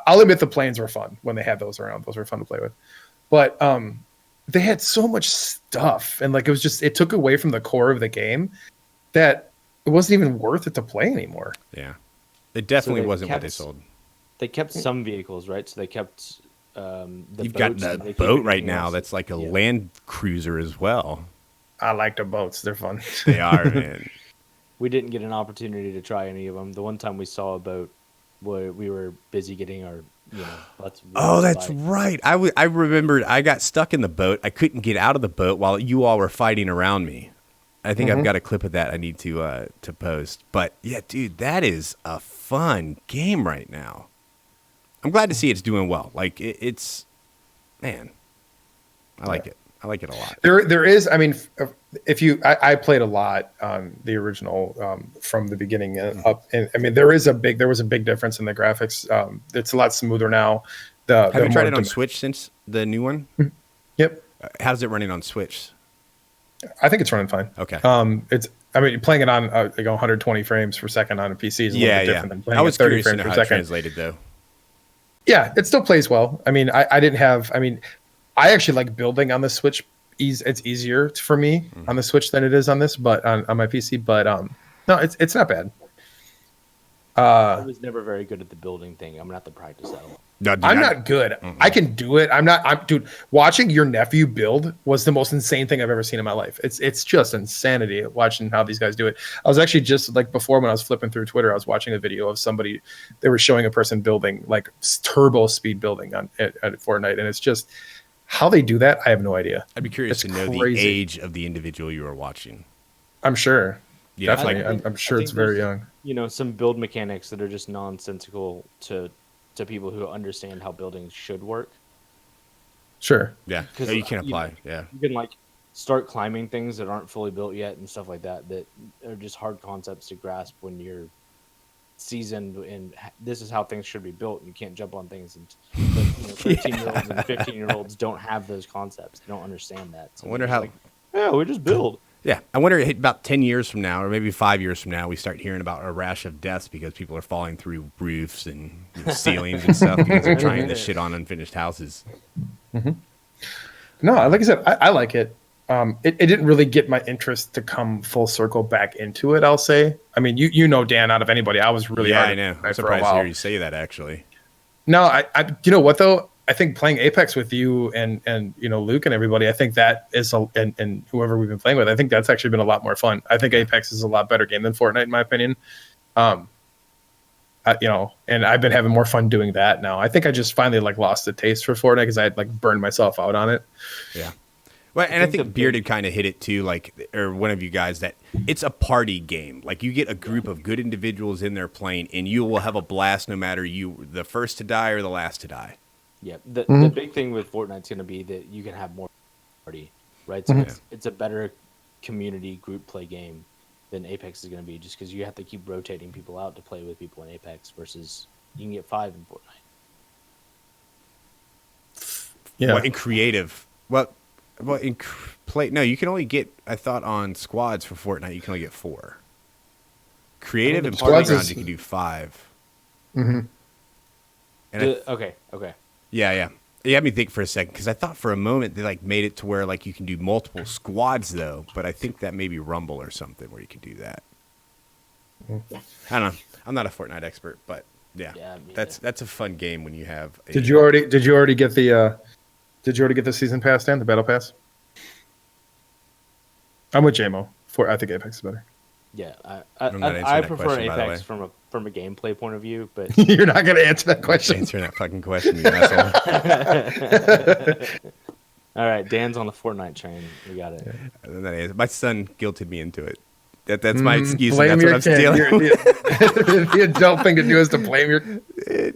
Speaker 2: I'll admit the planes were fun when they had those around. Those were fun to play with, but they had so much stuff, and like it took away from the core of the game that it wasn't even worth it to play anymore.
Speaker 1: Yeah, it definitely wasn't what they sold.
Speaker 3: They kept some vehicles, right? So they kept
Speaker 1: You've got the boat right now that's like a land cruiser as well.
Speaker 2: I like the boats. They're fun.
Speaker 1: They are, man.
Speaker 3: We didn't get an opportunity to try any of them. The one time we saw a boat, we were busy getting our,
Speaker 1: that's right. I remembered I got stuck in the boat. I couldn't get out of the boat while you all were fighting around me. I think I've got a clip of that I need to post. But yeah, dude, that is a fun game right now. I'm glad to see it's doing well. Like it's, man, I like it. I like it a lot.
Speaker 2: There is. I mean, I played a lot on the original from the beginning up, and I mean, there was a big difference in the graphics. It's a lot smoother now.
Speaker 1: Have you tried it on Switch since the new one?
Speaker 2: Yep.
Speaker 1: How's it running on Switch?
Speaker 2: I think it's running fine.
Speaker 1: Okay.
Speaker 2: Playing it on 120 frames per second on a PC is a little bit different than playing at 30 frames per second.
Speaker 1: Translated though.
Speaker 2: Yeah, it still plays well. I mean, I didn't have. I mean, I actually like building on the Switch. It's easier for me on the Switch than it is on this, but on my PC. But no, it's not bad.
Speaker 3: I was never very good at the building thing. I'm gonna have to practice that one.
Speaker 1: No, dude,
Speaker 2: I'm not good. Mm-mm. I can do it. Dude, watching your nephew build was the most insane thing I've ever seen in my life. It's just insanity watching how these guys do it. I was actually just like before when I was flipping through Twitter, I was watching a video of somebody. They were showing a person building like turbo speed building at Fortnite, and it's just how they do that. I have no idea.
Speaker 1: I'd be curious to know the age of the individual you are watching.
Speaker 2: I'm sure.
Speaker 1: Yeah,
Speaker 2: definitely. I'm sure it's very young.
Speaker 3: Some build mechanics that are just nonsensical to people who understand how buildings should work.
Speaker 2: Sure.
Speaker 1: Yeah. Because you can apply. Yeah.
Speaker 3: You can like start climbing things that aren't fully built yet and stuff like that are just hard concepts to grasp when you're seasoned and this is how things should be built and you can't jump on things. And 13-year-olds and 15-year-olds don't have those concepts. They don't understand that. So
Speaker 1: I wonder how.
Speaker 3: we just build.
Speaker 1: Yeah, I wonder about 10 years from now, or maybe 5 years from now, we start hearing about a rash of deaths because people are falling through roofs and ceilings and stuff because they're trying to shit on unfinished houses.
Speaker 2: No, like I said, I like it. It didn't really get my interest to come full circle back into it. I'll say. I mean, you know, Dan, out of anybody, I was really
Speaker 1: Yeah,
Speaker 2: hard
Speaker 1: I know.
Speaker 2: at
Speaker 1: I'm
Speaker 2: it for a
Speaker 1: surprised to
Speaker 2: while.
Speaker 1: hear you say that, actually.
Speaker 2: No, you know what though? I think playing Apex with you and you know Luke and everybody, I think that is and whoever we've been playing with, I think that's actually been a lot more fun. I think Apex is a lot better game than Fortnite in my opinion. You know, and I've been having more fun doing that now. I think I just finally like lost the taste for Fortnite because I had like burned myself out on it.
Speaker 1: Yeah. Well, and I think Bearded kind of hit it too, like, or one of you guys, that it's a party game. Like, you get a group of good individuals in there playing, and you will have a blast no matter you the first to die or the last to die.
Speaker 3: Yeah, the big thing with Fortnite's going to be that you can have more party, right? So it's a better community group play game than Apex is going to be, just because you have to keep rotating people out to play with people in Apex versus you can get 5 in Fortnite.
Speaker 2: Yeah,
Speaker 1: Well, in creative, well, in play, no, you can only get. I thought on squads for Fortnite, you can only get 4. Creative and party round, you can do 5.
Speaker 2: Mm-hmm.
Speaker 1: And
Speaker 3: okay.
Speaker 1: Yeah. You had me think for a second because I thought for a moment they like made it to where like you can do multiple squads though, but I think that may be Rumble or something where you can do that. I don't know. I'm not a Fortnite expert, but yeah that's a fun game when you have.
Speaker 2: Did you already get the season pass, Dan? The battle pass? I'm with JMO. I think Apex is better.
Speaker 3: Yeah, I prefer
Speaker 1: question,
Speaker 3: Apex from a gameplay point of view, but
Speaker 2: You're not going to answer that question.
Speaker 1: Answering that fucking question, you asshole.
Speaker 3: All right, Dan's on the Fortnite train. We got it.
Speaker 1: My son guilted me into it. That's my excuse.
Speaker 2: Blame
Speaker 1: And that's what I'm
Speaker 2: your
Speaker 1: stealing.
Speaker 2: kid. The adult thing to do is to blame your.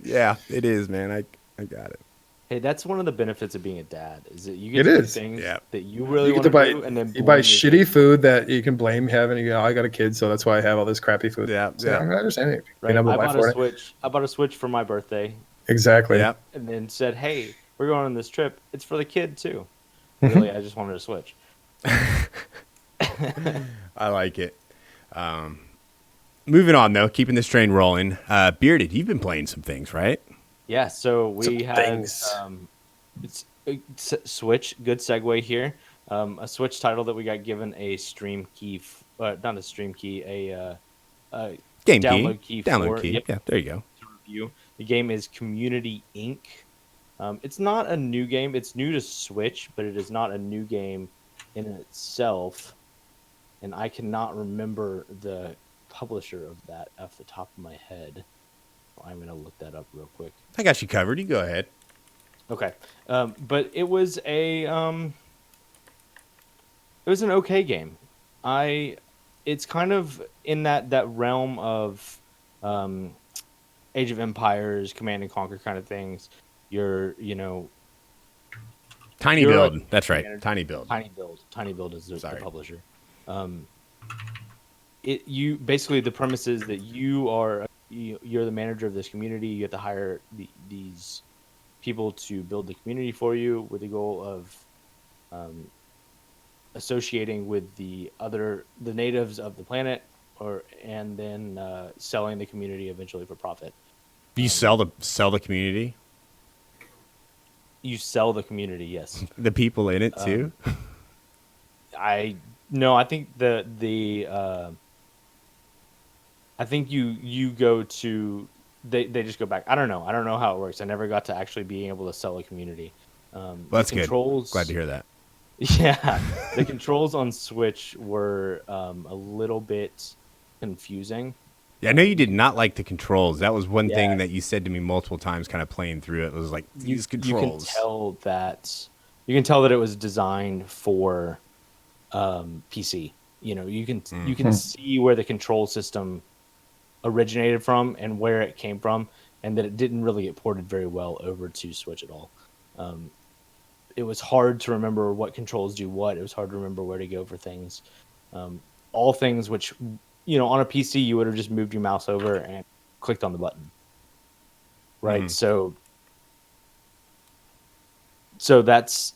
Speaker 1: Yeah, it is, man. I got it.
Speaker 3: Hey, that's one of the benefits of being a dad is that you get to do things that you really want to do, and then
Speaker 2: you buy shitty food that you can blame having. You know, I got a kid, so that's why I have all this crappy food.
Speaker 1: Yeah.
Speaker 2: I'm not understanding.
Speaker 3: Right. I bought a Switch. I bought a Switch for my birthday.
Speaker 2: Exactly.
Speaker 1: Yeah.
Speaker 3: And then said, "Hey, we're going on this trip. It's for the kid too." Really, I just wanted a Switch.
Speaker 1: I like it. Moving on though, keeping this train rolling. Bearded, you've been playing some things, right?
Speaker 3: Yeah, so we have it's Switch. Good segue here. A Switch title that we got given a stream key, not a stream key, a
Speaker 1: Game
Speaker 3: download key.
Speaker 1: Download key.
Speaker 3: Yep,
Speaker 1: Yeah, there you go.
Speaker 3: to review. The game is Community Inc. It's not a new game. It's new to Switch, but it is not a new game in itself. And I cannot remember the publisher of that off the top of my head. I'm going to look that up real quick.
Speaker 1: I got you covered. You go ahead.
Speaker 3: Okay. But it was an okay game. It's kind of in that realm of Age of Empires, Command and Conquer kind of things.
Speaker 1: Tiny Build. That's right. Tiny Build.
Speaker 3: Tiny Build is the publisher. Basically the premise is that you're the manager of this community. You have to hire these people to build the community for you with the goal of associating with the natives of the planet, and then selling the community eventually for profit.
Speaker 1: You sell the community?
Speaker 3: You sell the community, yes.
Speaker 1: The people in it too?
Speaker 3: I think I think you go to they just go back. I don't know how it works. I never got to actually being able to sell a community.
Speaker 1: That's good. Glad to hear that.
Speaker 3: Yeah, the controls on Switch were a little bit confusing.
Speaker 1: Yeah, I know you did not like the controls. That was one thing that you said to me multiple times, kind of playing through it. It was like these controls.
Speaker 3: You can tell that it was designed for PC. You can see where the control system originated from and where it came from, and that it didn't really get ported very well over to Switch at all. It was hard to remember what controls do what. It was hard to remember where to go for things. All things which, on a PC you would have just moved your mouse over and clicked on the button. Right? So that's,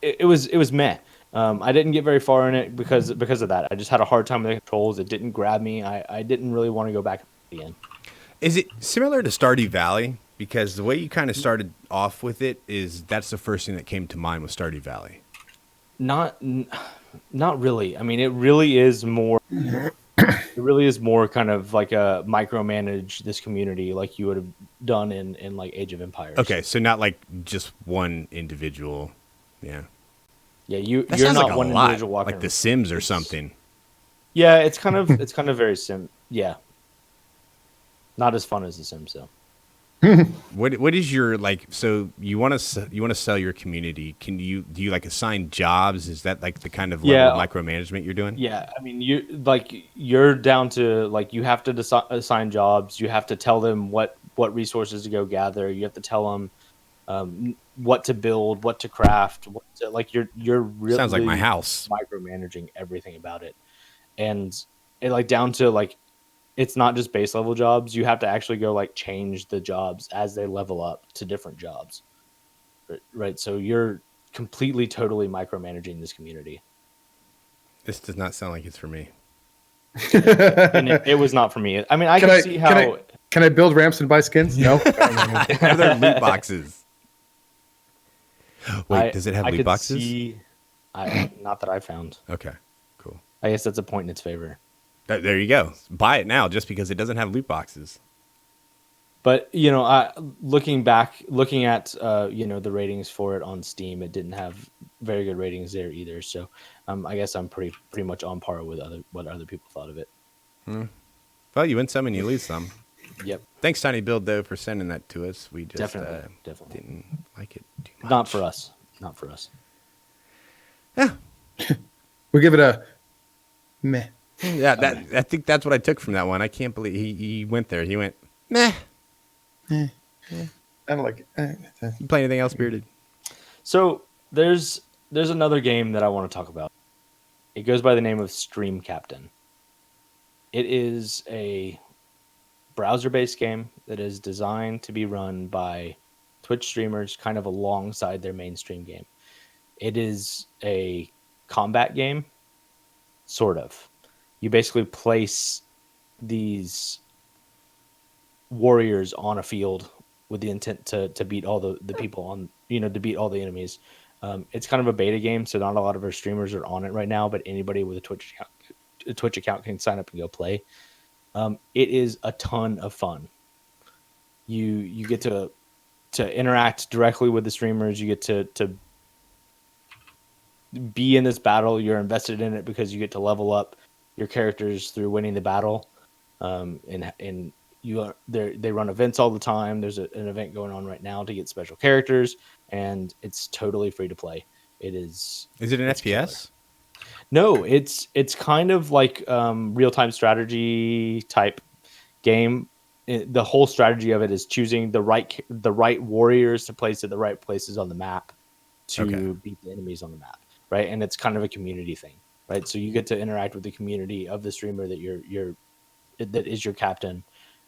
Speaker 3: it was meh. I didn't get very far in it because of that. I just had a hard time with the controls. It didn't grab me. I didn't really want to go back again.
Speaker 1: Is it similar to Stardew Valley? Because the way you kind of started off with it that's the first thing that came to mind with Stardew Valley.
Speaker 3: Not really. I mean, it really is more. It really is more kind of like a micromanage this community like you would have done in like Age of Empires.
Speaker 1: Okay, so not like just one individual. Yeah.
Speaker 3: Yeah,
Speaker 1: That
Speaker 3: you're
Speaker 1: sounds
Speaker 3: not
Speaker 1: like
Speaker 3: one
Speaker 1: a lot,
Speaker 3: individual walking
Speaker 1: like The Sims or something.
Speaker 3: Yeah, it's kind of very yeah. Not as fun as The Sims though.
Speaker 1: What is your like? So you want to sell your community? Do you like assign jobs? Is that like the kind of level of micromanagement you're doing?
Speaker 3: Yeah, I mean you're down to like you have to assign jobs. You have to tell them what resources to go gather. You have to tell them what to build, what to craft. You're really
Speaker 1: sounds like my house.
Speaker 3: Micromanaging everything about it, and it like down to like. It's not just base level jobs. You have to actually go like change the jobs as they level up to different jobs. Right. So you're completely, totally micromanaging this community.
Speaker 1: This does not sound like it's for me.
Speaker 3: And it was not for me. I mean, I can see how.
Speaker 2: Can I build ramps and buy skins? No.
Speaker 1: Are there loot boxes? Wait, does it have loot boxes?
Speaker 3: Not that I found.
Speaker 1: Okay, cool.
Speaker 3: I guess that's a point in its favor.
Speaker 1: There you go. Buy it now just because it doesn't have loot boxes.
Speaker 3: But, looking at, the ratings for it on Steam, it didn't have very good ratings there either. So I guess I'm pretty much on par with what other people thought of it.
Speaker 1: Well, you win some and you lose some.
Speaker 3: Yep.
Speaker 1: Thanks, Tiny Build, though, for sending that to us. We just
Speaker 3: definitely
Speaker 1: didn't like it too much.
Speaker 3: Not for us.
Speaker 1: Yeah.
Speaker 2: We give it a meh.
Speaker 1: Yeah, I think that's what I took from that one. I can't believe he went there. He went, meh.
Speaker 2: I don't like it.
Speaker 1: You play anything else, Bearded?
Speaker 3: So there's another game that I want to talk about. It goes by the name of Stream Captain. It is a browser-based game that is designed to be run by Twitch streamers kind of alongside their mainstream game. It is a combat game, sort of. You basically place these warriors on a field with the intent to beat all the people on, to beat all the enemies. It's kind of a beta game, so not a lot of our streamers are on it right now, but anybody with a Twitch account can sign up and go play. It is a ton of fun. You get to interact directly with the streamers. You get to be in this battle. You're invested in it because you get to level up your characters through winning the battle. And they run events all the time. There's an event going on right now to get special characters, and it's totally free to play. It is.
Speaker 1: Is it an FPS?
Speaker 3: Killer. No, it's kind of like real-time strategy type game. The whole strategy of it is choosing the right warriors to place at the right places on the map to beat the enemies on the map, right? And it's kind of a community thing, right? So you get to interact with the community of the streamer that is your captain,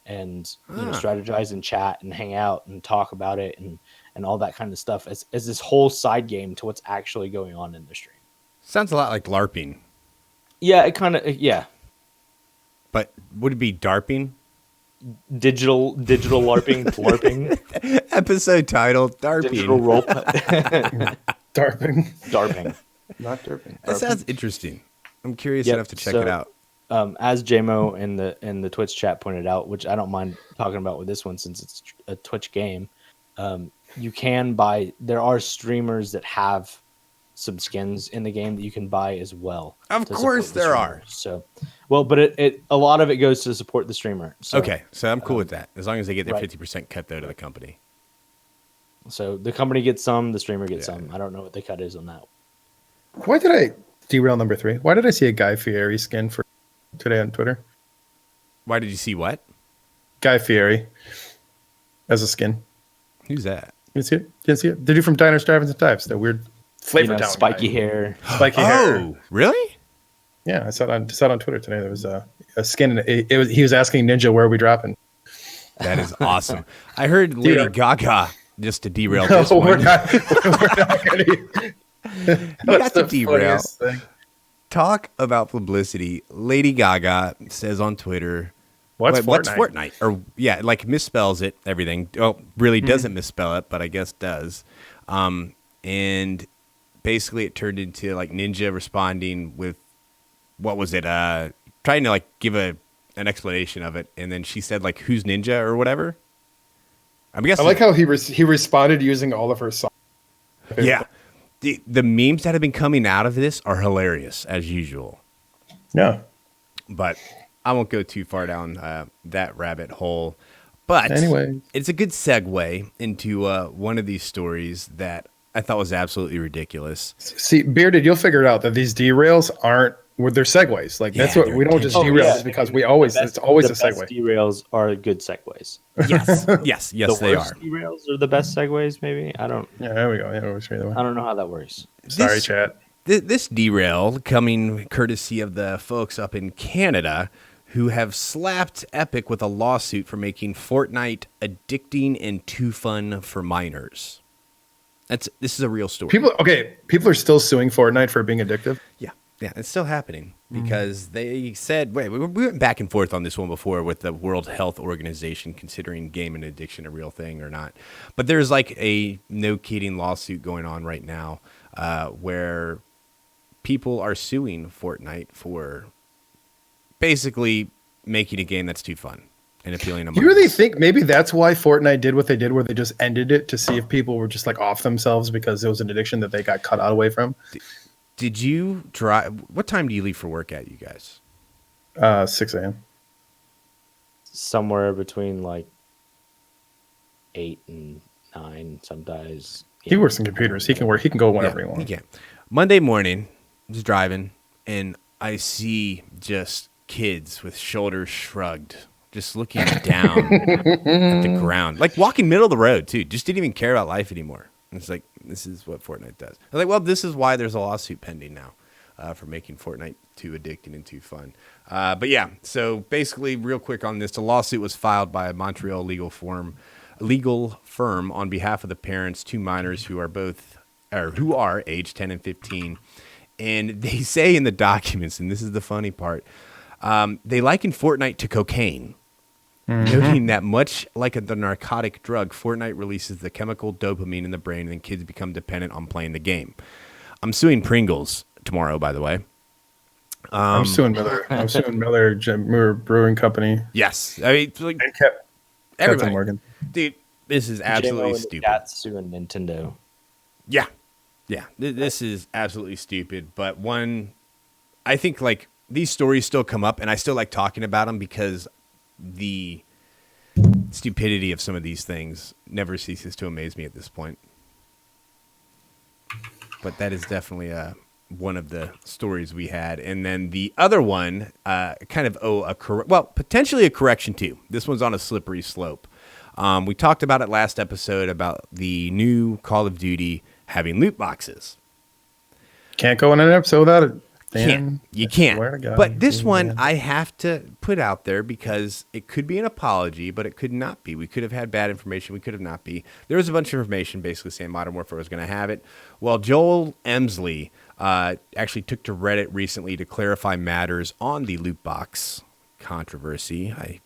Speaker 3: and strategize and chat and hang out and talk about it and all that kind of stuff as this whole side game to what's actually going on in the stream.
Speaker 1: Sounds a lot like LARPing.
Speaker 3: Yeah, it kind of
Speaker 1: But would it be DARPing?
Speaker 3: Digital LARPing, LARPing.
Speaker 1: Episode title: DARPing.
Speaker 3: Digital role.
Speaker 2: DARPing. Not DARPing.
Speaker 1: That sounds interesting. I'm curious enough to check it out.
Speaker 3: As JMO in the Twitch chat pointed out, which I don't mind talking about with this one since it's a Twitch game, you can buy. There are streamers that have some skins in the game that you can buy as well.
Speaker 1: Of course there are.
Speaker 3: So, but it a lot of it goes to support the streamer. So,
Speaker 1: okay, so I'm cool with that as long as they get their 50% cut though to the company.
Speaker 3: So the company gets some, the streamer gets some. I don't know what the cut is on that.
Speaker 2: Why did I derail number 3? Why did I see a Guy Fieri skin for today on Twitter?
Speaker 1: Why did you see what?
Speaker 2: Guy Fieri as a skin.
Speaker 1: Who's that?
Speaker 2: You see it? You didn't see it? They do from Diners, Drive-Ins, and Dives. That weird flavor town
Speaker 3: spiky
Speaker 2: guy.
Speaker 3: Hair.
Speaker 2: Spiky hair.
Speaker 1: Oh, really?
Speaker 2: Yeah, I saw it on Twitter today. There was a skin. And he was asking Ninja, where are we dropping?
Speaker 1: That is awesome. I heard Lady Gaga, just to derail
Speaker 2: No,
Speaker 1: this one.
Speaker 2: we're not going to.
Speaker 1: He
Speaker 2: What's
Speaker 1: got to
Speaker 2: the
Speaker 1: derail.
Speaker 2: funniest thing?
Speaker 1: Talk about publicity. Lady Gaga says on Twitter,
Speaker 2: What's
Speaker 1: what's
Speaker 2: Fortnite?
Speaker 1: Fortnite? Or yeah, like misspells it, everything. Oh, really doesn't misspell it, but I guess does. And basically it turned into like Ninja responding with, what was it? Trying to like give an explanation of it. And then she said like, who's Ninja or whatever. I'm
Speaker 2: I
Speaker 1: guessing.
Speaker 2: like how he responded using all of her songs.
Speaker 1: Yeah. The memes that have been coming out of this are hilarious as usual.
Speaker 2: Yeah.
Speaker 1: But I won't go too far down that rabbit hole. But
Speaker 2: Anyway,
Speaker 1: it's a good segue into one of these stories that I thought was absolutely ridiculous.
Speaker 2: see, Bearded, you'll figure it out that these derails aren't. Well, they're segues. Like that's
Speaker 1: Yeah,
Speaker 2: what
Speaker 1: they're
Speaker 2: we don't just
Speaker 1: intentional.
Speaker 2: derail just because we always. It's always a
Speaker 3: the best
Speaker 2: segue.
Speaker 3: derails are good segues.
Speaker 1: Yes,
Speaker 3: The
Speaker 1: they
Speaker 3: worst
Speaker 1: are.
Speaker 3: derails are the best segues. Maybe I don't.
Speaker 2: Yeah, there we go. Yeah, it works either way.
Speaker 3: I don't know how that works.
Speaker 2: Sorry, chat.
Speaker 1: This derail coming courtesy of the folks up in Canada who have slapped Epic with a lawsuit for making Fortnite addicting and too fun for minors. This is a real story.
Speaker 2: People are still suing Fortnite for being addictive.
Speaker 1: Yeah, it's still happening because they said, we went back and forth on this one before with the World Health Organization considering gaming addiction a real thing or not. But there's like a no kidding lawsuit going on right now where people are suing Fortnite for basically making a game that's too fun and appealing to minors.
Speaker 2: You really think maybe that's why Fortnite did what they did, where they just ended it to see if people were just like off themselves because it was an addiction that they got cut out away from?
Speaker 1: Did you drive? What time do you leave for work at, you guys?
Speaker 2: 6 a.m.
Speaker 3: Somewhere between like 8 and 9 sometimes.
Speaker 2: He works in computers. He can work. He can go whenever he
Speaker 1: You
Speaker 2: wants.
Speaker 1: can. Monday morning, I was driving, and I see just kids with shoulders shrugged, just looking down at the ground, like walking middle of the road too. Just didn't even care about life anymore. And it's like, this is what Fortnite does. I'm like, well, this is why there's a lawsuit pending now for making Fortnite too addicting and too fun. But yeah, so basically, real quick on this, the lawsuit was filed by a Montreal legal firm on behalf of the parents, two minors who are age 10 and 15. And they say in the documents, and this is the funny part, they liken Fortnite to cocaine. Noting that much like the narcotic drug, Fortnite releases the chemical dopamine in the brain and then kids become dependent on playing the game. I'm suing Pringles tomorrow, by the way.
Speaker 2: I'm suing Miller. I'm suing Miller Brewing Company.
Speaker 1: Yes. I mean, like,
Speaker 2: And
Speaker 1: everybody.
Speaker 2: Captain Morgan.
Speaker 1: Dude, this is absolutely stupid.
Speaker 3: Cat's suing Nintendo.
Speaker 1: Yeah. This is absolutely stupid. But I think like these stories still come up and I still like talking about them because the stupidity of some of these things never ceases to amaze me at this point. But that is definitely one of the stories we had. And then the other one potentially a correction too. This one's on a slippery slope. We talked about it last episode about the new Call of Duty having loot boxes.
Speaker 2: Can't go in an episode without it.
Speaker 1: You can't.
Speaker 2: Swear to God.
Speaker 1: But this one I have to put out there because it could be an apology, but it could not be. We could have had bad information. We could have not be. There was a bunch of information basically saying Modern Warfare was going to have it. Well, Joel Emsley actually took to Reddit recently to clarify matters on the loot box controversy. I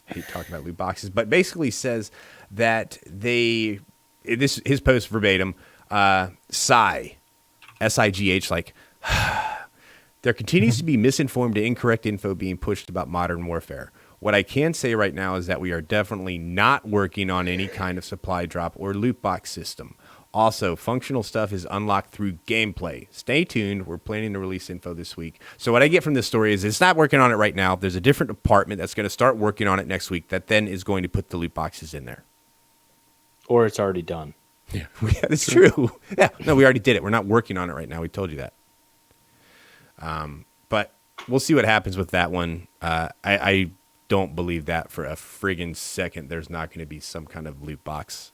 Speaker 1: hate talking about loot boxes, but basically says that his post verbatim, sigh, S-I-G-H, like, there continues to be misinformed and incorrect info being pushed about Modern Warfare. What I can say right now is that we are definitely not working on any kind of supply drop or loot box system. Also, functional stuff is unlocked through gameplay. Stay tuned. We're planning to release info this week. So what I get from this story is it's not working on it right now. There's a different department that's going to start working on it next week that then is going to put the loot boxes in there.
Speaker 3: Or it's already done.
Speaker 1: Yeah, that's true. Yeah, no, we already did it. We're not working on it right now. We told you that. But we'll see what happens with that one. I don't believe that for a friggin' second. There's not going to be some kind of loot box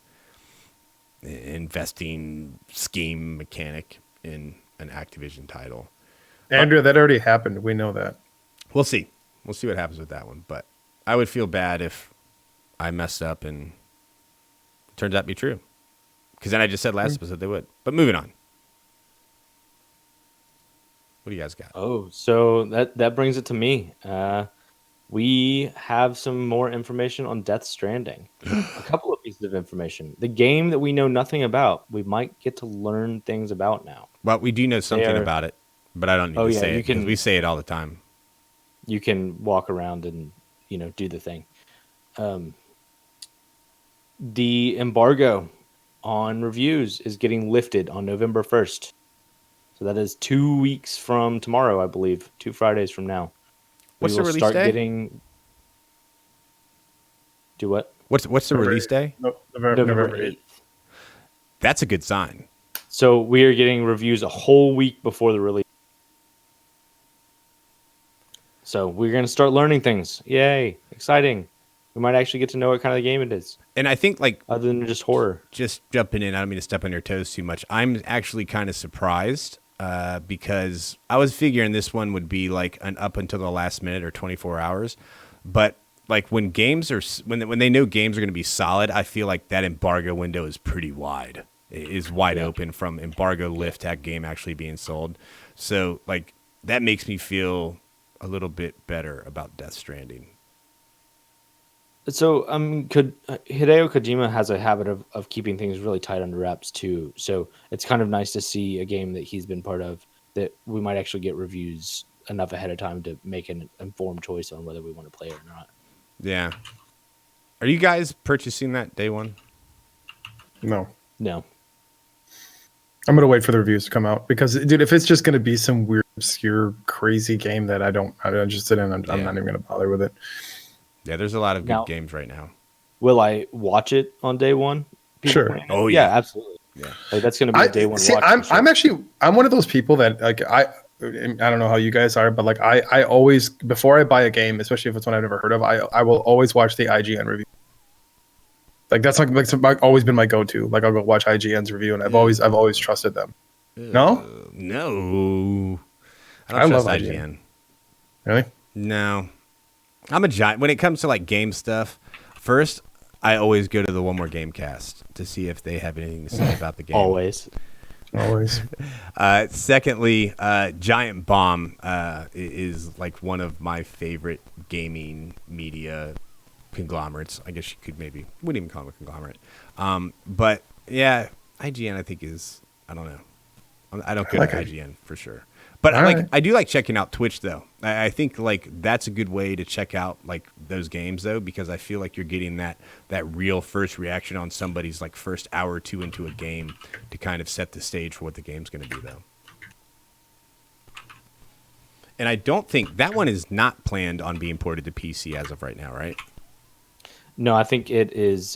Speaker 1: investing scheme mechanic in an Activision title.
Speaker 2: Andrew, that already happened. We know that.
Speaker 1: We'll see. We'll see what happens with that one. But I would feel bad if I messed up and it turns out to be true. Because then I just said last episode they would. But moving on. What do you guys got?
Speaker 3: Oh, so that brings it to me. We have some more information on Death Stranding. A couple of pieces of information. The game that we know nothing about, we might get to learn things about now.
Speaker 1: Well, we do know something
Speaker 3: are-
Speaker 1: about it, but I don't need
Speaker 3: Oh
Speaker 1: to
Speaker 3: yeah,
Speaker 1: say
Speaker 3: you
Speaker 1: it because we
Speaker 3: can
Speaker 1: say it all the time.
Speaker 3: walk around and do the thing. The embargo on reviews is getting lifted on November 1st. So that is 2 weeks from tomorrow, I believe. 2 Fridays from now.
Speaker 1: What's
Speaker 3: We
Speaker 1: the
Speaker 3: will
Speaker 1: release
Speaker 3: start
Speaker 1: day?
Speaker 3: getting. Do what?
Speaker 1: What's the release day?
Speaker 3: November 8th.
Speaker 1: That's a good sign.
Speaker 3: So we are getting reviews a whole week before the release. So we're going to start learning things. Yay. Exciting. We might actually get to know what kind of game it is.
Speaker 1: And I think, like,
Speaker 3: other than just horror.
Speaker 1: Just jumping in, I don't mean to step on your toes too much. I'm actually kind of surprised because I was figuring this one would be like an up until the last minute or 24 hours. But like when games are when they know games are going to be solid, I feel like that embargo window is pretty wide. It is wide open from embargo lift to game actually being sold. So like that makes me feel a little bit better about Death Stranding.
Speaker 3: So Hideo Kojima has a habit of keeping things really tight under wraps too. So it's kind of nice to see a game that he's been part of that we might actually get reviews enough ahead of time to make an informed choice on whether we want to play it or not.
Speaker 1: Yeah. Are you guys purchasing that day one?
Speaker 2: No. I'm gonna wait for the reviews to come out because, dude, if it's just gonna be some weird, obscure, crazy game that I'm not interested in, I'm not even gonna bother with it.
Speaker 1: Yeah, there's a lot of good games right now.
Speaker 3: Will I watch it on day one?
Speaker 2: Sure.
Speaker 1: Oh
Speaker 3: yeah, absolutely.
Speaker 1: Yeah,
Speaker 3: like that's going to be a day one.
Speaker 2: See,
Speaker 3: watch
Speaker 2: I'm one of those people that like I don't know how you guys are, but like I always, before I buy a game, especially if it's one I've never heard of, I will always watch the IGN review. Like that's like always been my go-to. Like I'll go watch IGN's review, and I've always trusted them. No,
Speaker 1: I don't trust IGN.
Speaker 2: Really?
Speaker 1: No. I'm a giant. When it comes to like game stuff, first, I always go to the 1MoreGame cast to see if they have anything to say about the game.
Speaker 3: Always.
Speaker 1: Secondly, Giant Bomb is like one of my favorite gaming media conglomerates. I guess you could wouldn't even call them a conglomerate. But yeah, IGN I think is, I don't know. I don't go to IGN for sure. But I do like checking out Twitch though. I think like that's a good way to check out like those games though, because I feel like you're getting that real first reaction on somebody's like first hour or two into a game to kind of set the stage for what the game's going to be though. And I don't think that one is not planned on being ported to PC as of right now, right?
Speaker 3: No, I think it is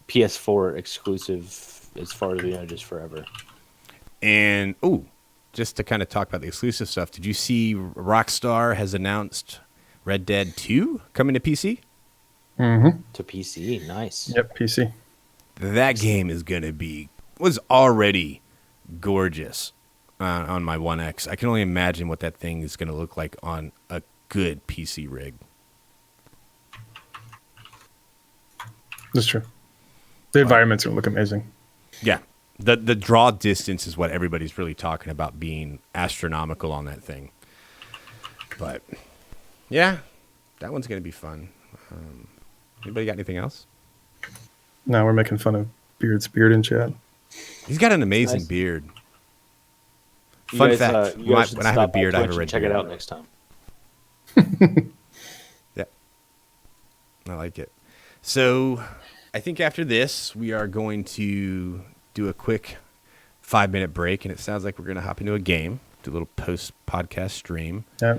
Speaker 3: PS4 exclusive as far as we know, just forever.
Speaker 1: And just to kind of talk about the exclusive stuff, did you see Rockstar has announced Red Dead 2 coming to PC?
Speaker 2: Mm-hmm.
Speaker 3: To PC, nice.
Speaker 2: Yep, PC.
Speaker 1: That game was already gorgeous on my One X. I can only imagine what that thing is going to look like on a good PC rig.
Speaker 2: That's true. The environments are going to look amazing.
Speaker 1: Yeah. The draw distance is what everybody's really talking about being astronomical on that thing. But, yeah, that one's going to be fun. Anybody got anything else?
Speaker 2: No, we're making fun of Beard's beard in chat.
Speaker 1: He's got an amazing beard. Fun fact, when I have a beard, I have a red beard.
Speaker 3: Check it out next time.
Speaker 1: Yeah. I like it. So, I think after this, we are going to do a quick 5-minute break, and it sounds like we're going to hop into a game, do a little post-podcast stream.
Speaker 2: Yeah.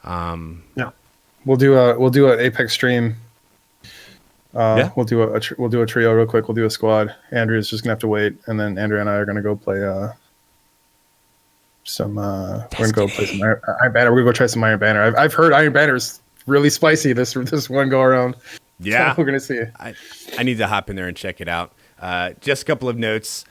Speaker 2: Yeah. We'll do an Apex stream. We'll do a trio real quick. We'll do a squad. Andrea's just gonna have to wait, and then Andrea and I are gonna go play we're gonna go play some Iron Banner. We're gonna go try some Iron Banner. I've heard Iron Banner is really spicy this one go around.
Speaker 1: Yeah,
Speaker 2: so we're gonna see.
Speaker 1: I need to hop in there and check it out. Just a couple of notes.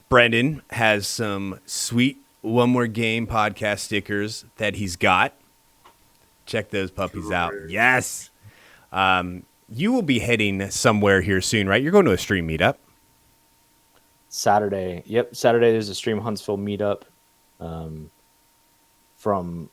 Speaker 1: Brendan has some sweet One More Game podcast stickers that he's got. Check those puppies out. Yes. You will be heading somewhere here soon, right? You're going to a stream meetup.
Speaker 3: Saturday. Yep, Saturday there's a Stream Huntsville meetup from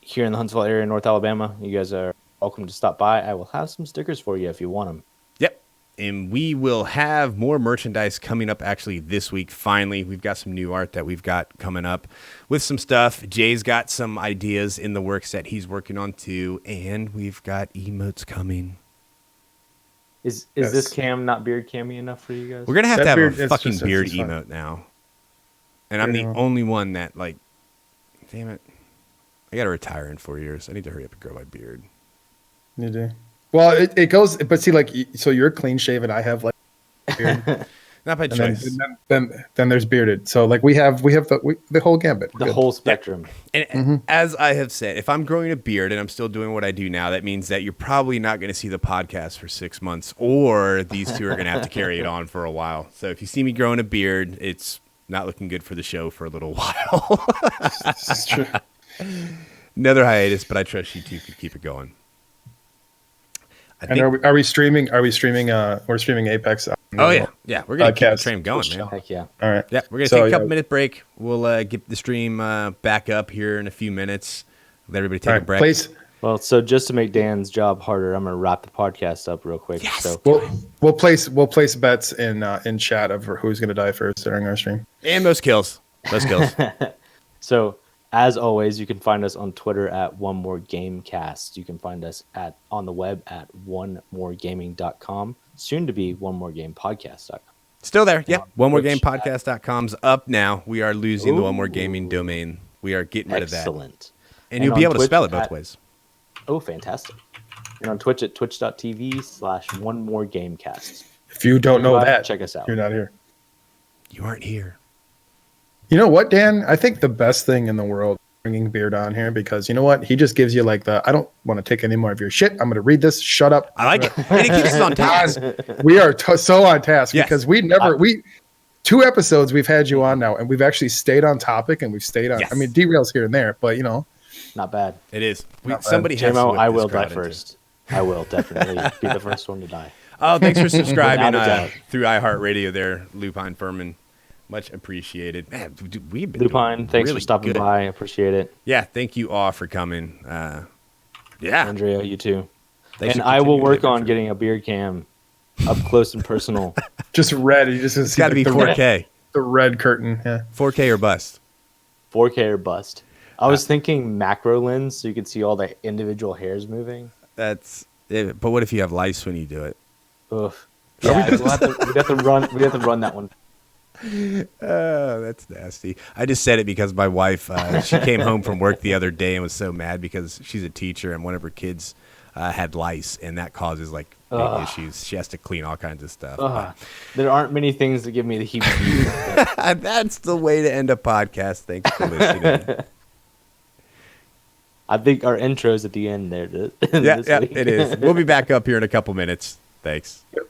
Speaker 3: here in the Huntsville area, North Alabama. You guys are welcome to stop by. I will have some stickers for you if you want them.
Speaker 1: Yep. And we will have more merchandise coming up actually this week. Finally, we've got some new art that we've got coming up with some stuff. Jay's got some ideas in the works that he's working on too. And we've got emotes coming.
Speaker 3: Is this cam not beard cammy enough for you guys?
Speaker 1: We're going to have
Speaker 2: That
Speaker 1: to
Speaker 2: beard,
Speaker 1: have a
Speaker 2: it's
Speaker 1: fucking
Speaker 2: just-
Speaker 1: beard
Speaker 2: it's fine.
Speaker 1: emote now. And I'm the
Speaker 2: Beard emote.
Speaker 1: only one that, like, damn it. I got to retire in 4 years. I need to hurry up and grow my beard.
Speaker 2: You do. Well, it goes, but see, like, so you're clean shaven. I have like beard,
Speaker 1: Not by
Speaker 2: and
Speaker 1: choice.
Speaker 2: then there's bearded. So like we have the whole gambit.
Speaker 3: The
Speaker 2: Good.
Speaker 3: whole spectrum.
Speaker 1: And as I have said, if I'm growing a beard and I'm still doing what I do now, that means that you're probably not going to see the podcast for 6 months, or these two are going to have to carry it on for a while. So if you see me growing a beard, it's not looking good for the show for a little while.
Speaker 2: It's true.
Speaker 1: Another hiatus, but I trust you two could keep it going. I
Speaker 2: And are we streaming? Are we streaming? We're streaming Apex.
Speaker 1: Oh yeah, we're gonna keep the
Speaker 2: Podcast.
Speaker 1: train going, man.
Speaker 3: Heck yeah.
Speaker 2: All right.
Speaker 1: Yeah, we're gonna
Speaker 2: So,
Speaker 1: take a couple minute break. We'll get the stream back up here in a few minutes. Let everybody take
Speaker 2: All
Speaker 1: a
Speaker 2: right.
Speaker 1: break.
Speaker 2: Place.
Speaker 3: Well, so just to make Dan's job harder, I'm gonna wrap the podcast up real quick.
Speaker 1: Yes.
Speaker 3: So
Speaker 2: We'll place bets in chat of who's going to die first during our stream.
Speaker 1: And most kills. Most kills.
Speaker 3: So, as always, you can find us on Twitter at 1MoreGameCast. You can find us on the web at 1moregaming.com, soon to be 1moregamepodcast.com.
Speaker 1: Still there. Yep.
Speaker 3: Which-
Speaker 1: OneMoreGamePodcast.com's up now. We are losing the One More Gaming domain. We are getting rid of that.
Speaker 3: Excellent.
Speaker 1: And you'll
Speaker 3: And
Speaker 1: be
Speaker 3: on
Speaker 1: able to
Speaker 3: Twitch
Speaker 1: spell it both
Speaker 3: at-
Speaker 1: ways.
Speaker 3: Oh, fantastic. And on Twitch at twitch.tv/1moregamecast.
Speaker 2: If you don't know
Speaker 3: Go out,
Speaker 2: that,
Speaker 3: check us out.
Speaker 2: You're not here.
Speaker 1: You aren't here.
Speaker 2: You know what, Dan? I think the best thing in the world is bringing Beard on here, because you know what? He just gives you like I don't want to take any more of your shit. I'm going to read this. Shut up.
Speaker 1: I like it. And it keeps us on task.
Speaker 2: We are so on task
Speaker 1: Yes.
Speaker 2: because we 2 episodes we've had you on now, and we've actually stayed on topic, and we've stayed on.
Speaker 1: Yes.
Speaker 2: I mean, derails here and there, but you know,
Speaker 3: Not bad.
Speaker 1: It is.
Speaker 2: Not bad.
Speaker 1: Somebody has to
Speaker 3: JMO,
Speaker 1: whip
Speaker 3: I
Speaker 1: this
Speaker 3: will die
Speaker 1: crowd into.
Speaker 3: first. I will definitely be the first one to die.
Speaker 1: Oh, thanks for subscribing
Speaker 3: Without a doubt.
Speaker 1: through iHeartRadio there, Lupine Furman. Much appreciated. Man, dude, we've been
Speaker 3: Lupine,
Speaker 1: doing
Speaker 3: thanks
Speaker 1: really
Speaker 3: for stopping
Speaker 1: good.
Speaker 3: by. I appreciate it.
Speaker 1: Yeah, thank you all for coming. Yeah.
Speaker 3: Andrea, you too.
Speaker 1: Thanks
Speaker 3: And
Speaker 1: for
Speaker 3: I will
Speaker 1: continuing
Speaker 3: work
Speaker 1: the
Speaker 3: on
Speaker 1: adventure.
Speaker 3: getting a beard cam up close and personal.
Speaker 2: just red. You just
Speaker 1: It's got to be 4K.
Speaker 2: the red curtain. Yeah.
Speaker 1: 4K or bust.
Speaker 3: 4K or bust. I was thinking macro lens so you could see all the individual hairs moving.
Speaker 1: But what if you have lice when you do it?
Speaker 3: Ugh. Yeah, we'd have to run that one.
Speaker 1: Oh, that's nasty. I just said it because my wife, she came home from work the other day and was so mad because she's a teacher and one of her kids had lice, and that causes like big issues. She has to clean all kinds of stuff.
Speaker 3: There aren't many things that give me the heebie-jeebies.
Speaker 1: But that's the way to end a podcast. Thanks for listening.
Speaker 3: I think our intro's at the end there.
Speaker 1: Yeah,
Speaker 3: this
Speaker 1: yeah,
Speaker 3: week.
Speaker 1: it is. We'll be back up here in a couple minutes. Thanks.
Speaker 2: Yep.